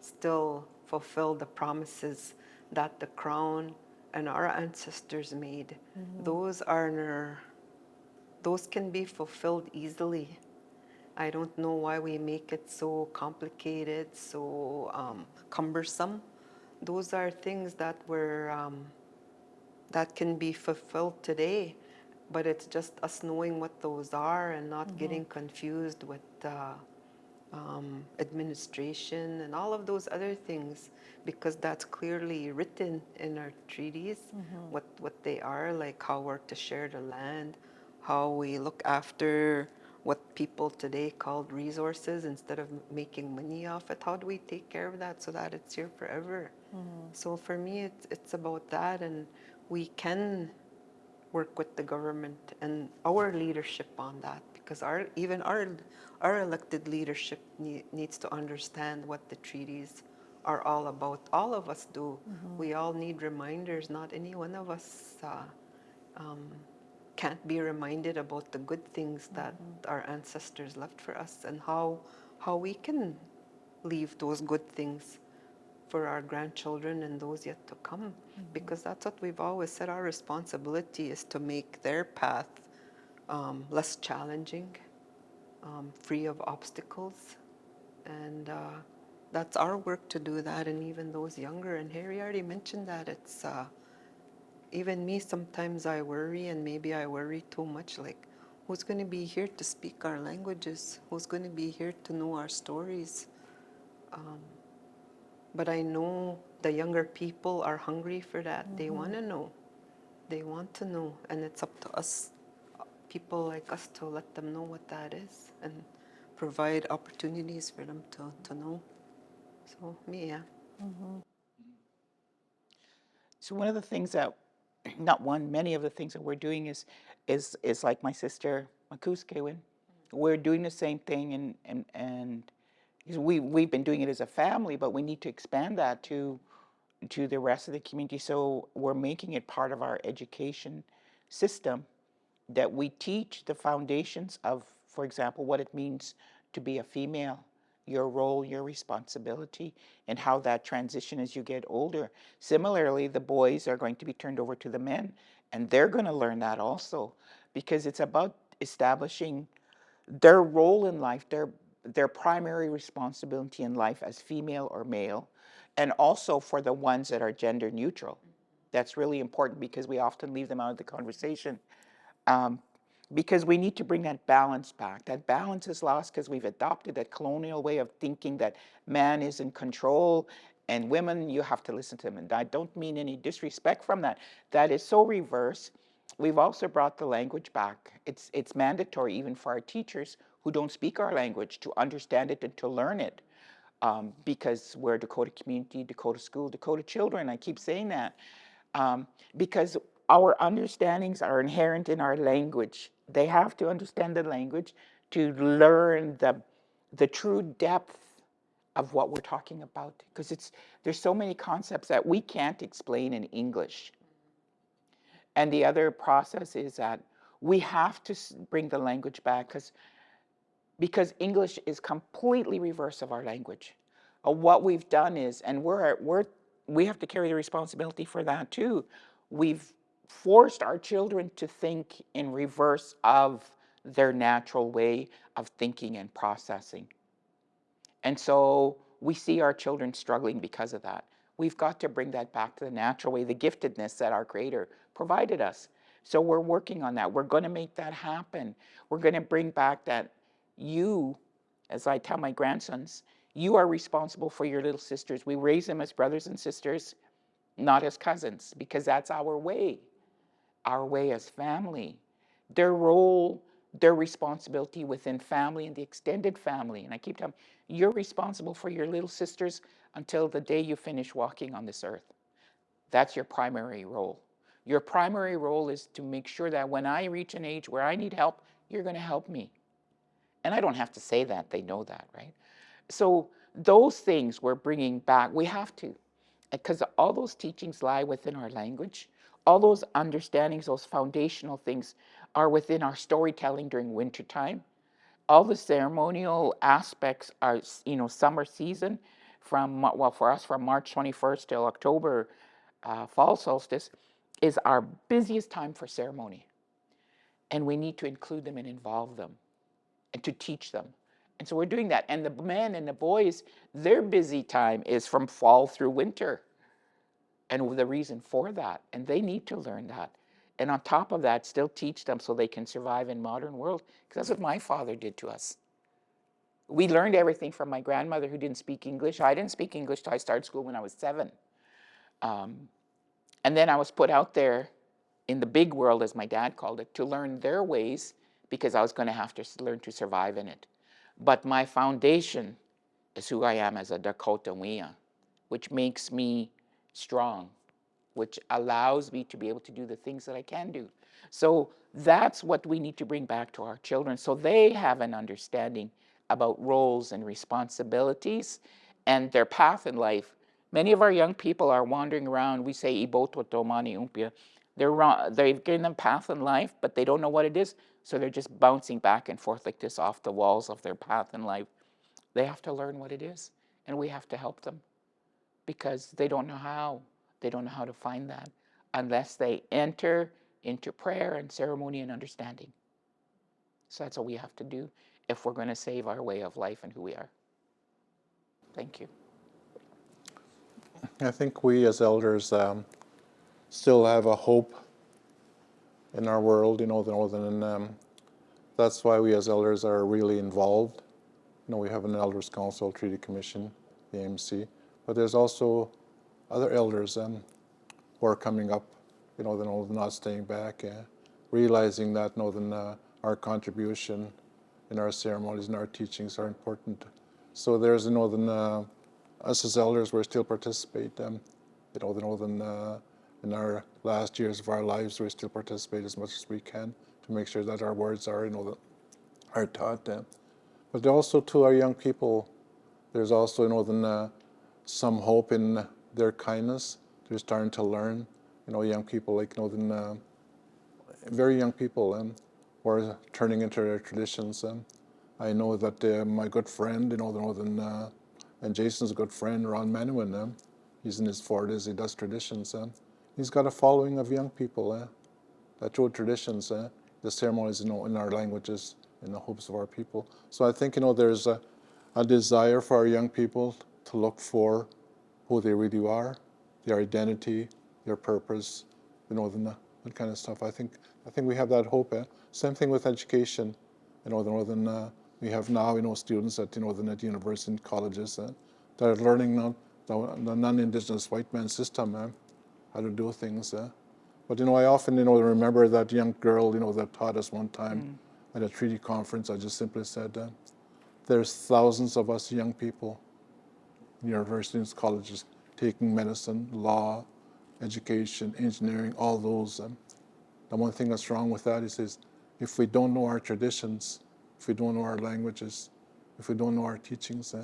still fulfill the promises that the Crown and our ancestors made. Those are, those can be fulfilled easily. I don't know why we make it so complicated, so cumbersome. Those are things that were that can be fulfilled today, but it's just us knowing what those are and not getting confused with administration and all of those other things, because that's clearly written in our treaties, what they are, like how we're to share the land, how we look after what people today called resources instead of making money off it. How do we take care of that so that it's here forever? So for me, it's about that, and we can work with the government and our leadership on that, because our elected leadership needs to understand what the treaties are all about. All of us do. We all need reminders. Not any one of us can't be reminded about the good things that our ancestors left for us, and how we can leave those good things for our grandchildren and those yet to come, because that's what we've always said. Our responsibility is to make their path less challenging, free of obstacles, and that's our work to do that. And even those younger, and Harry already mentioned that, it's even me, sometimes I worry, and maybe I worry too much, like, who's going to be here to speak our languages? Who's going to be here to know our stories? But I know the younger people are hungry for that. They want to know. They want to know. And it's up to us, people like us, to let them know what that is and provide opportunities for them to know. So, me, yeah. So one of the things that, not one, many of the things that we're doing is like my sister Makuskewin. We're doing the same thing, and we've been doing it as a family, but we need to expand that to the rest of the community. So we're making it part of our education system, that we teach the foundations of, for example, what it means to be a female, your role, your responsibility, and how that transition as you get older. Similarly, the boys are going to be turned over to the men, and they're going to learn that also, because it's about establishing their role in life, their primary responsibility in life as female or male, and also for the ones that are gender neutral. That's really important, because we often leave them out of the conversation. Because we need to bring that balance back. That balance is lost because we've adopted that colonial way of thinking that man is in control and women, you have to listen to them. And I don't mean any disrespect from that. That is so reverse. We've also brought the language back. It's mandatory even for our teachers who don't speak our language to understand it and to learn it. Because we're a Dakota community, Dakota school, Dakota children. I keep saying that. Because our understandings are inherent in our language. They have to understand the language to learn the true depth of what we're talking about. Because there's so many concepts that we can't explain in English. And the other process is that we have to bring the language back, because English is completely reverse of our language. What we've done is, and we have to carry the responsibility for that too. We've forced our children to think in reverse of their natural way of thinking and processing. And so we see our children struggling because of that. We've got to bring that back to the natural way, the giftedness that our Creator provided us. So we're working on that. We're going to make that happen. We're going to bring back that you, as I tell my grandsons, you are responsible for your little sisters. We raise them as brothers and sisters, not as cousins, because that's our way as family. Their role, their responsibility within family and the extended family. And I keep telling them, you're responsible for your little sisters until the day you finish walking on this earth. That's your primary role. Your primary role is to make sure that when I reach an age where I need help, you're going to help me. And I don't have to say that, they know that, right? So those things we're bringing back, we have to, because all those teachings lie within our language. All those understandings, those foundational things are within our storytelling during wintertime. All the ceremonial aspects are, summer season from, well, for us from March 21st till October, fall solstice, is our busiest time for ceremony. And we need to include them and involve them and to teach them. And so we're doing that. And the men and the boys, their busy time is from fall through winter. And the reason for that, and they need to learn that. And on top of that, still teach them so they can survive in modern world, because that's what my father did to us. We learned everything from my grandmother who didn't speak English. I didn't speak English till I started school when I was 7. And then I was put out there in the big world, as my dad called it, to learn their ways, because I was going to have to learn to survive in it. But my foundation is who I am as a Dakota Wea, which makes me strong, which allows me to be able to do the things that I can do. So that's what we need to bring back to our children, so they have an understanding about roles and responsibilities and their path in life. Many of our young people are wandering around. We say iboto tomani umpia. They've given them path in life, but they don't know what it is, so they're just bouncing back and forth like this off the walls of their path in life. They have to learn what it is, and we have to help them, because they don't know how. They don't know how to find that unless they enter into prayer and ceremony and understanding. So that's what we have to do if we're going to save our way of life and who we are. Thank you. I think we as elders still have a hope in our world, and that's why we as elders are really involved. We have an Elders Council, Treaty Commission, the AMC, but there's also other elders who are coming up, they're not staying back, realizing that our contribution in our ceremonies and our teachings are important. So there's us as elders, we still participate. In our last years of our lives, we still participate as much as we can to make sure that our words are are taught. But also to our young people, there's also some hope in their kindness. They're starting to learn. Young people very young people who are turning into their traditions. I know that my good friend, and Jason's good friend, Ron Manuin, he's in his 40s, he does traditions. He's got a following of young people that do traditions, the ceremonies in our languages, in the hopes of our people. So I think there's a desire for our young people to look for who they really are, their identity, their purpose, that kind of stuff. I think we have that hope. Same thing with education. We have now students at at university and colleges that are learning now the non-Indigenous white man system, how to do things. But I often remember that young girl that taught us one time at a treaty conference. I just simply said, there's thousands of us young people in universities, colleges, taking medicine, law, education, engineering, all those. The one thing that's wrong with that is if we don't know our traditions, if we don't know our languages, if we don't know our teachings,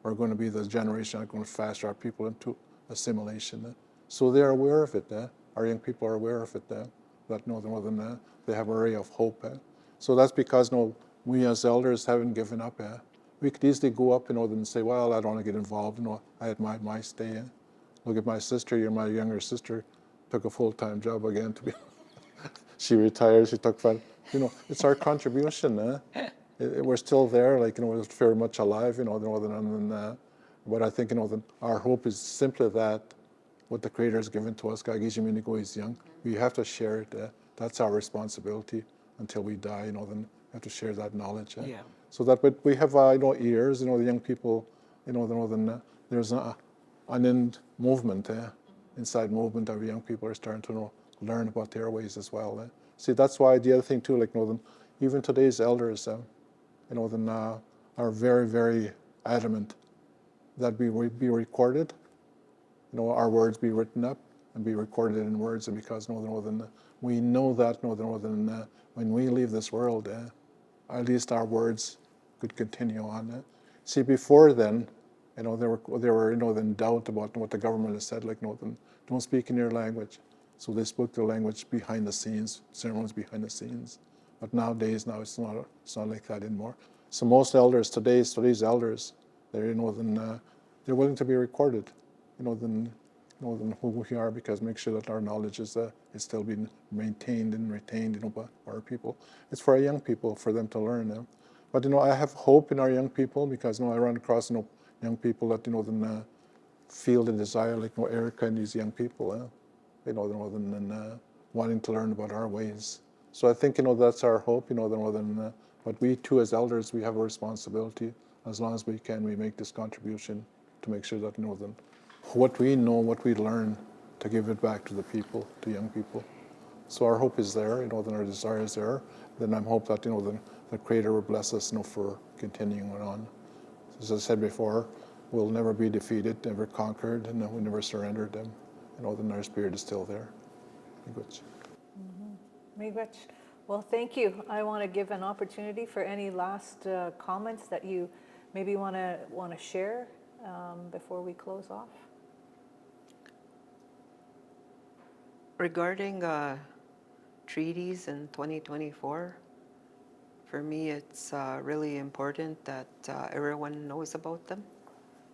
we're going to be the generation that's going to faster our people into assimilation. So they're aware of it. Our young people are aware of it. That they have a ray of hope. So that's because we as elders haven't given up. We could easily go up and say, well, I don't want to get involved. I had my stay. Look at my sister, my younger sister, took a full-time job again to be. She retired. She took fun. It's our contribution. We're still there. We're very much alive. But I think, our hope is simply that what the Creator has given to us, Kagijiminigo is young. We have to share it. That's our responsibility until we die. Then we have to share that knowledge. Yeah. So that we have, ears. The young people. Then there's an end movement. Inside movement, our young people are starting to learn about their ways as well. See, that's why the other thing too, even today's elders, then are very, very adamant that we be recorded, our words be written up and be recorded in words, and because we know that when we leave this world, at least our words could continue on. See, before then, they were in doubt about what the government has said, don't speak in your language. So they spoke the language behind the scenes, ceremonies behind the scenes. But nowadays, it's not like that anymore. So most elders today's elders, they're they're willing to be recorded, than who we are, because make sure that our knowledge is still being maintained and retained, by our people. It's for our young people, for them to learn. But I have hope in our young people, because I run across young people that feel the desire, like Erica and these young people, wanting to learn about our ways. So I think that's our hope, but we too as elders, we have a responsibility. As long as we can, we make this contribution to make sure that what we know, what we learn, to give it back to the people, to young people. So our hope is there, then our desire is there. Then I'm hope that the Creator will bless us, for continuing on. As I said before, we'll never be defeated, never conquered, and we never surrendered them. Then our spirit is still there. Miigwech. Well, thank you. I want to give an opportunity for any last comments that you maybe want to share before we close off. Regarding treaties in 2024, for me it's really important that everyone knows about them,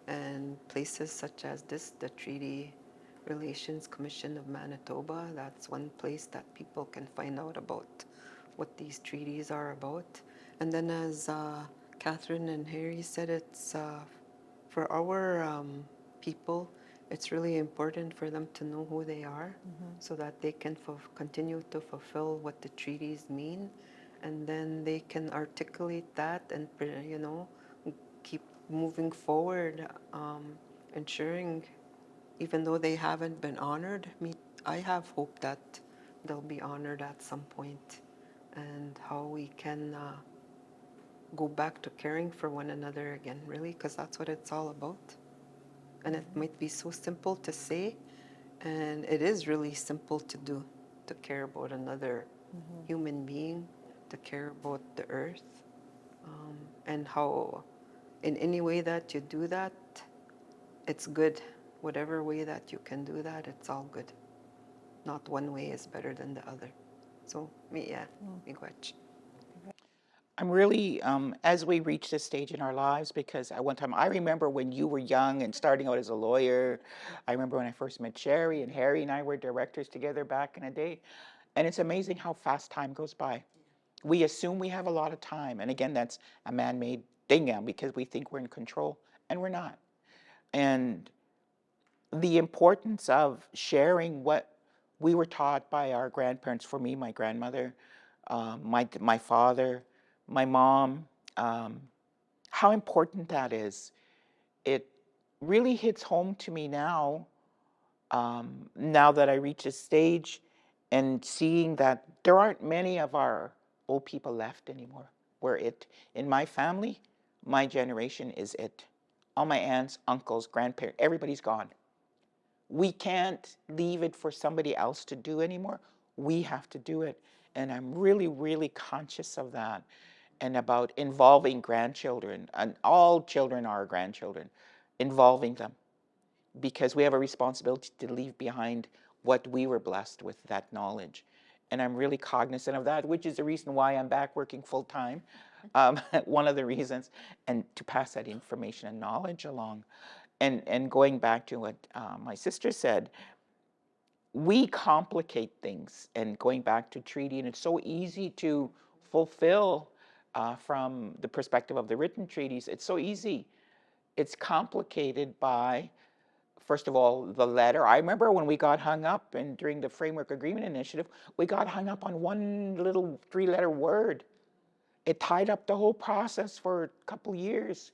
and places such as this, the Treaty Relations Commission of Manitoba, that's one place that people can find out about what these treaties are about. And then as Catherine and Harry said, it's for our people, it's really important for them to know who they are, so that they can continue to fulfill what the treaties mean, and then they can articulate that and keep moving forward, ensuring, even though they haven't been honored, I have hope that they'll be honored at some point, and how we can go back to caring for one another again, really, because that's what it's all about. And it might be so simple to say, and it is really simple to do, to care about another human being, to care about the earth, and how in any way that you do that, it's good. Whatever way that you can do that, it's all good. Not one way is better than the other. So, miigwech. I'm really, as we reach this stage in our lives, because at one time, I remember when you were young and starting out as a lawyer. I remember when I first met Sherry, and Harry and I were directors together back in the day. And it's amazing how fast time goes by. We assume we have a lot of time. And again, that's a man-made thing because we think we're in control, and we're not. And the importance of sharing what we were taught by our grandparents, for me, my grandmother, my father, my mom, how important that is. It really hits home to me now, now that I reach a stage and seeing that there aren't many of our old people left anymore. In my family, my generation is it. All my aunts, uncles, grandparents, everybody's gone. We can't leave it for somebody else to do anymore. We have to do it. And I'm really, really conscious of that, and about involving grandchildren, and all children are grandchildren, involving them, because we have a responsibility to leave behind what we were blessed with, that knowledge. And I'm really cognizant of that, which is the reason why I'm back working full time. One of the reasons, and to pass that information and knowledge along. And going back to what my sister said, we complicate things. And going back to treaty, and it's so easy to fulfill from the perspective of the written treaties. It's so easy. it's complicated by, first of all, the letter. I remember when we got hung up, and during the Framework Agreement Initiative, we got hung up on one little 3-letter word. It tied up the whole process for a couple of years.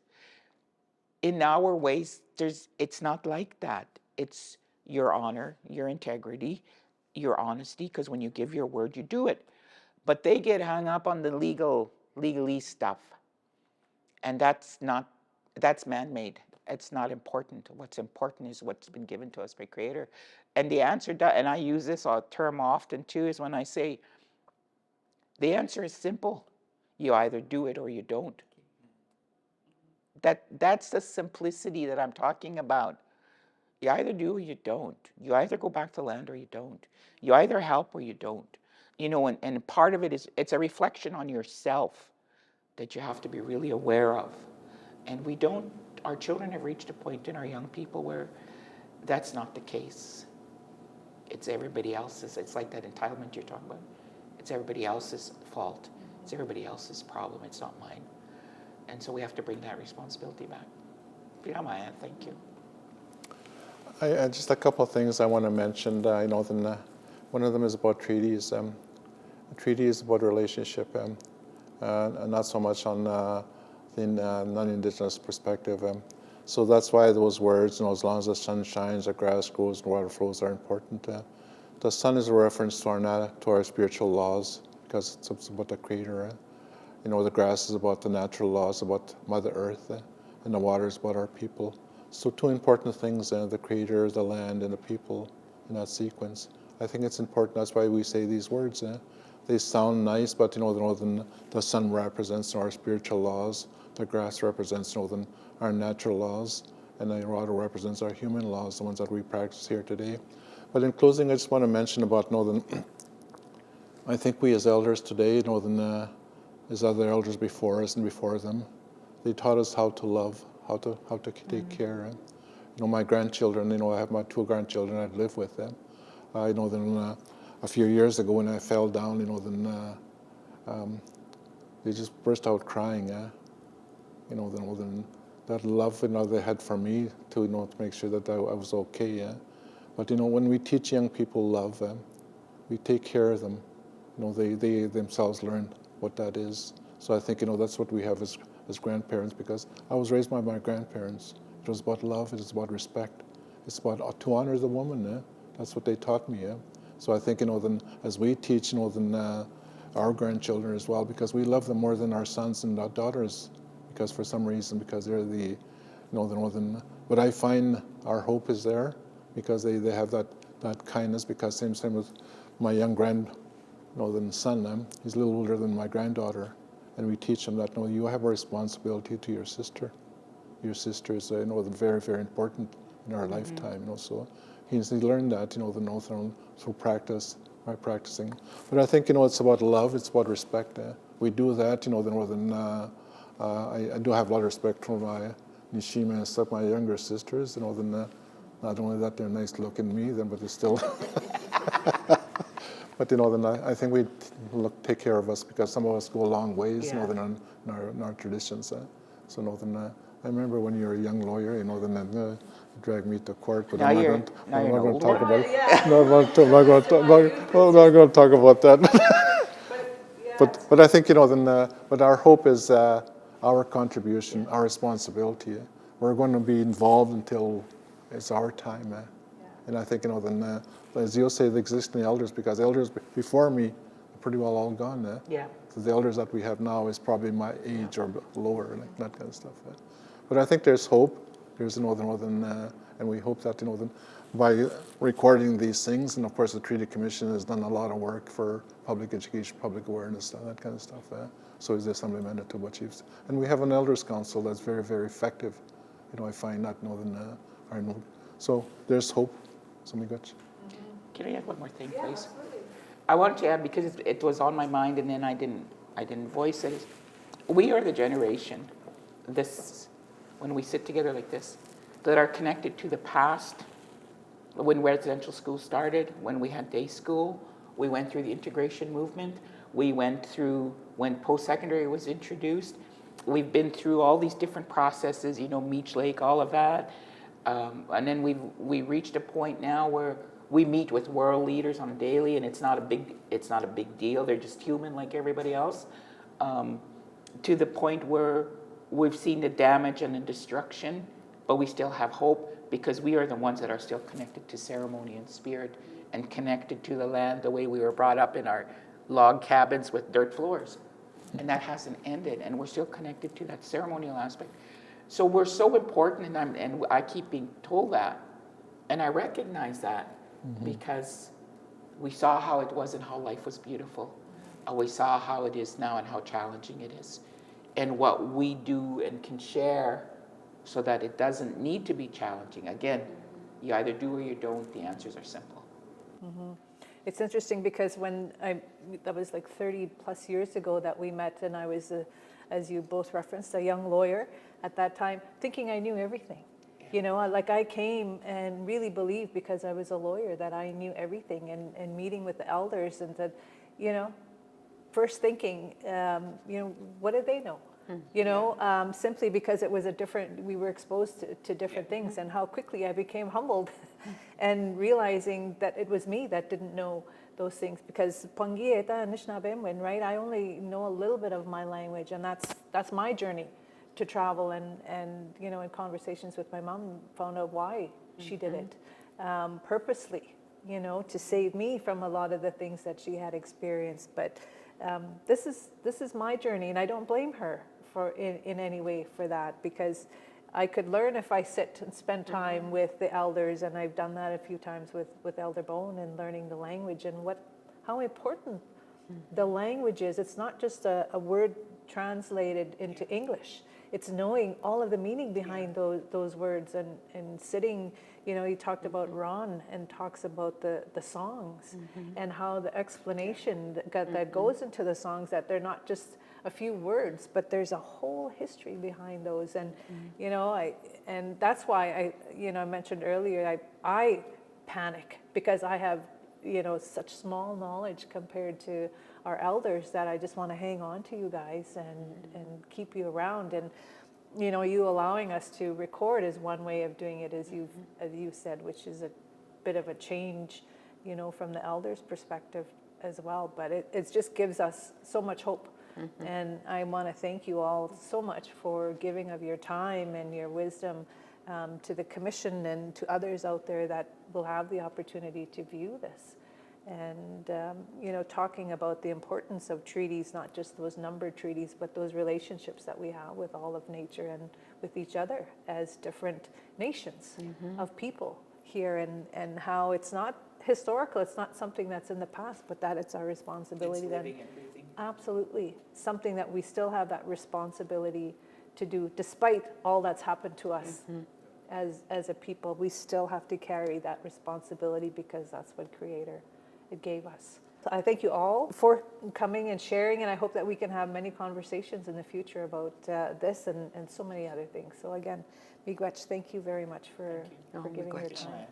In our ways, it's not like that. It's your honor, your integrity, your honesty, because when you give your word, you do it. But they get hung up on the legalese stuff. And that's man-made. It's not important. What's important is what's been given to us by Creator. And the answer, and I use this term often too, is when I say, the answer is simple. You either do it or you don't. That's the simplicity that I'm talking about. You either do or you don't. You either go back to land or you don't. You either help or you don't. You know, and part of it is, it's a reflection on yourself that you have to be really aware of. And we don't, our children have reached a point in our young people where that's not the case. It's everybody else's. It's like that entitlement you're talking about. It's everybody else's fault. It's everybody else's problem. It's not mine. And so we have to bring that responsibility back. If you don't mind, thank you. I just a couple of things I want to mention. I know that one of them is about treaties. A treaty is about relationship, and not so much on the non-Indigenous perspective. So that's why those words, you know, as long as the sun shines, the grass grows, and water flows, are important. The sun is a reference to our spiritual laws, because it's about the Creator. You know, the grass is about the natural laws, about Mother Earth, and the water is about our people. So two important things, the Creator, the land, and the people in that sequence. I think it's important. That's why we say these words. They sound nice, but you know, the sun represents our spiritual laws. The grass represents, you know, our natural laws, and the water represents our human laws, the ones that we practice here today. But in closing, I just want to mention about, you know, I think we as elders today, you know, as other elders before us and before them, they taught us how to love, how to take care. You know, my grandchildren, you know, I have my 2 grandchildren I live with them. I know then a few years ago when I fell down, you know, then they just burst out crying. You know, then that love, you know, they had for me to, you know, to make sure that I was okay. But you know, when we teach young people love, we take care of them. You know, they themselves learn what that is. So I think, you know, that's what we have as grandparents, because I was raised by my grandparents. It was about love. It was about respect. It's about to honor the woman. That's what they taught me. So I think, you know, then as we teach, you know, then our grandchildren as well, because we love them more than our sons and our daughters, because for some reason, because they're the, you know, the northern. But I find our hope is there, because they have that kindness. Because same with my young northern son. He's a little older than my granddaughter, and we teach him that, no, you have a responsibility to your sister. Your sister is, you know, very, very important in our lifetime. You know, so he learned that, you know, through practice, by practicing. But I think, you know, it's about love. It's about respect. We do that, you know. I do have a lot of respect for my Anishinaabe and stuff, my younger sisters. You know, not only that they're nice looking me, but they're still. But you know, then I think we take care of us, because some of us go a long ways, you know, than in our traditions. So, you know, then I remember when you were a young lawyer, you know, then you dragged me to court, but I'm not going to talk about it. I'm not going to talk about that. But I think, you know, then but our hope is our contribution, our responsibility. We're going to be involved until it's our time. And I think, you know, then, as you'll say, the existing elders, because elders before me are pretty well all gone. So the elders that we have now is probably my age or lower, like that kind of stuff. But I think there's hope. There's, you know, and we hope that, you know, by recording these things, and of course the Treaty Commission has done a lot of work for public education, public awareness, and that kind of stuff. So is the Assembly of Manitoba Chiefs. And we have an Elders Council that's very, very effective. You know, I find that, you know, so there's hope. Something good. Can I add one more thing, please? Absolutely. I wanted to add, because it was on my mind and then I didn't voice it. We are the generation, when we sit together like this, that are connected to the past. When residential school started, when we had day school, we went through the integration movement. We went through when post-secondary was introduced. we've been through all these different processes, Meech Lake, all of that. And then we reached a point now where we meet with world leaders on a daily, and it's not a big deal. They're just human like everybody else. To the point where we've seen the damage and the destruction, but we still have hope because we are the ones that are still connected to ceremony and spirit and connected to the land the way we were brought up in our log cabins with dirt floors. And that hasn't ended, and we're still connected to that ceremonial aspect. So we're so important, and I keep being told that, and I recognize that because we saw how it was and how life was beautiful. We saw how it is now and how challenging it is. And what we do and can share so that it doesn't need to be challenging. Again, you either do or you don't. The answers are simple. It's interesting because that was like 30 plus years ago that we met, and I was, as you both referenced, a young lawyer at that time, thinking I knew everything. Like I came and really believed because I was a lawyer that I knew everything, and meeting with the elders and that, first thinking, what did they know? Simply because it was we were exposed to different things, and how quickly I became humbled and realizing that it was me that didn't know those things, because Pangieta Anishinaabe, right? I only know a little bit of my language, and that's my journey to travel, and in conversations with my mom, found out why she did it purposely, to save me from a lot of the things that she had experienced. But this is my journey, and I don't blame her in any way for that, because I could learn if I sit and spend time with the elders, and I've done that a few times with Elder Bone, and learning the language and how important the language is. It's not just a word translated into English. It's knowing all of the meaning behind those words, and sitting, he talked about Ron, and talks about the songs and how the explanation that goes into the songs, that they're not just a few words, but there's a whole history behind those. And and that's why I mentioned earlier, I panic because I have such small knowledge compared to our elders, that I just want to hang on to you guys and keep you around. And you allowing us to record is one way of doing it, as you said, which is a bit of a change from the elders' perspective as well. But it just gives us so much hope. And I want to thank you all so much for giving of your time and your wisdom to the Commission and to others out there that will have the opportunity to view this. And talking about the importance of treaties, not just those numbered treaties, but those relationships that we have with all of nature and with each other as different nations of people here, and how it's not historical, it's not something that's in the past, but that it's our responsibility. It's living and breathing. Absolutely. Something that we still have that responsibility to do, despite all that's happened to us as a people. We still have to carry that responsibility, because that's what Creator gave us. So I thank you all for coming and sharing, and I hope that we can have many conversations in the future about this and so many other things. So again, Miigwech, thank you very much for giving your time.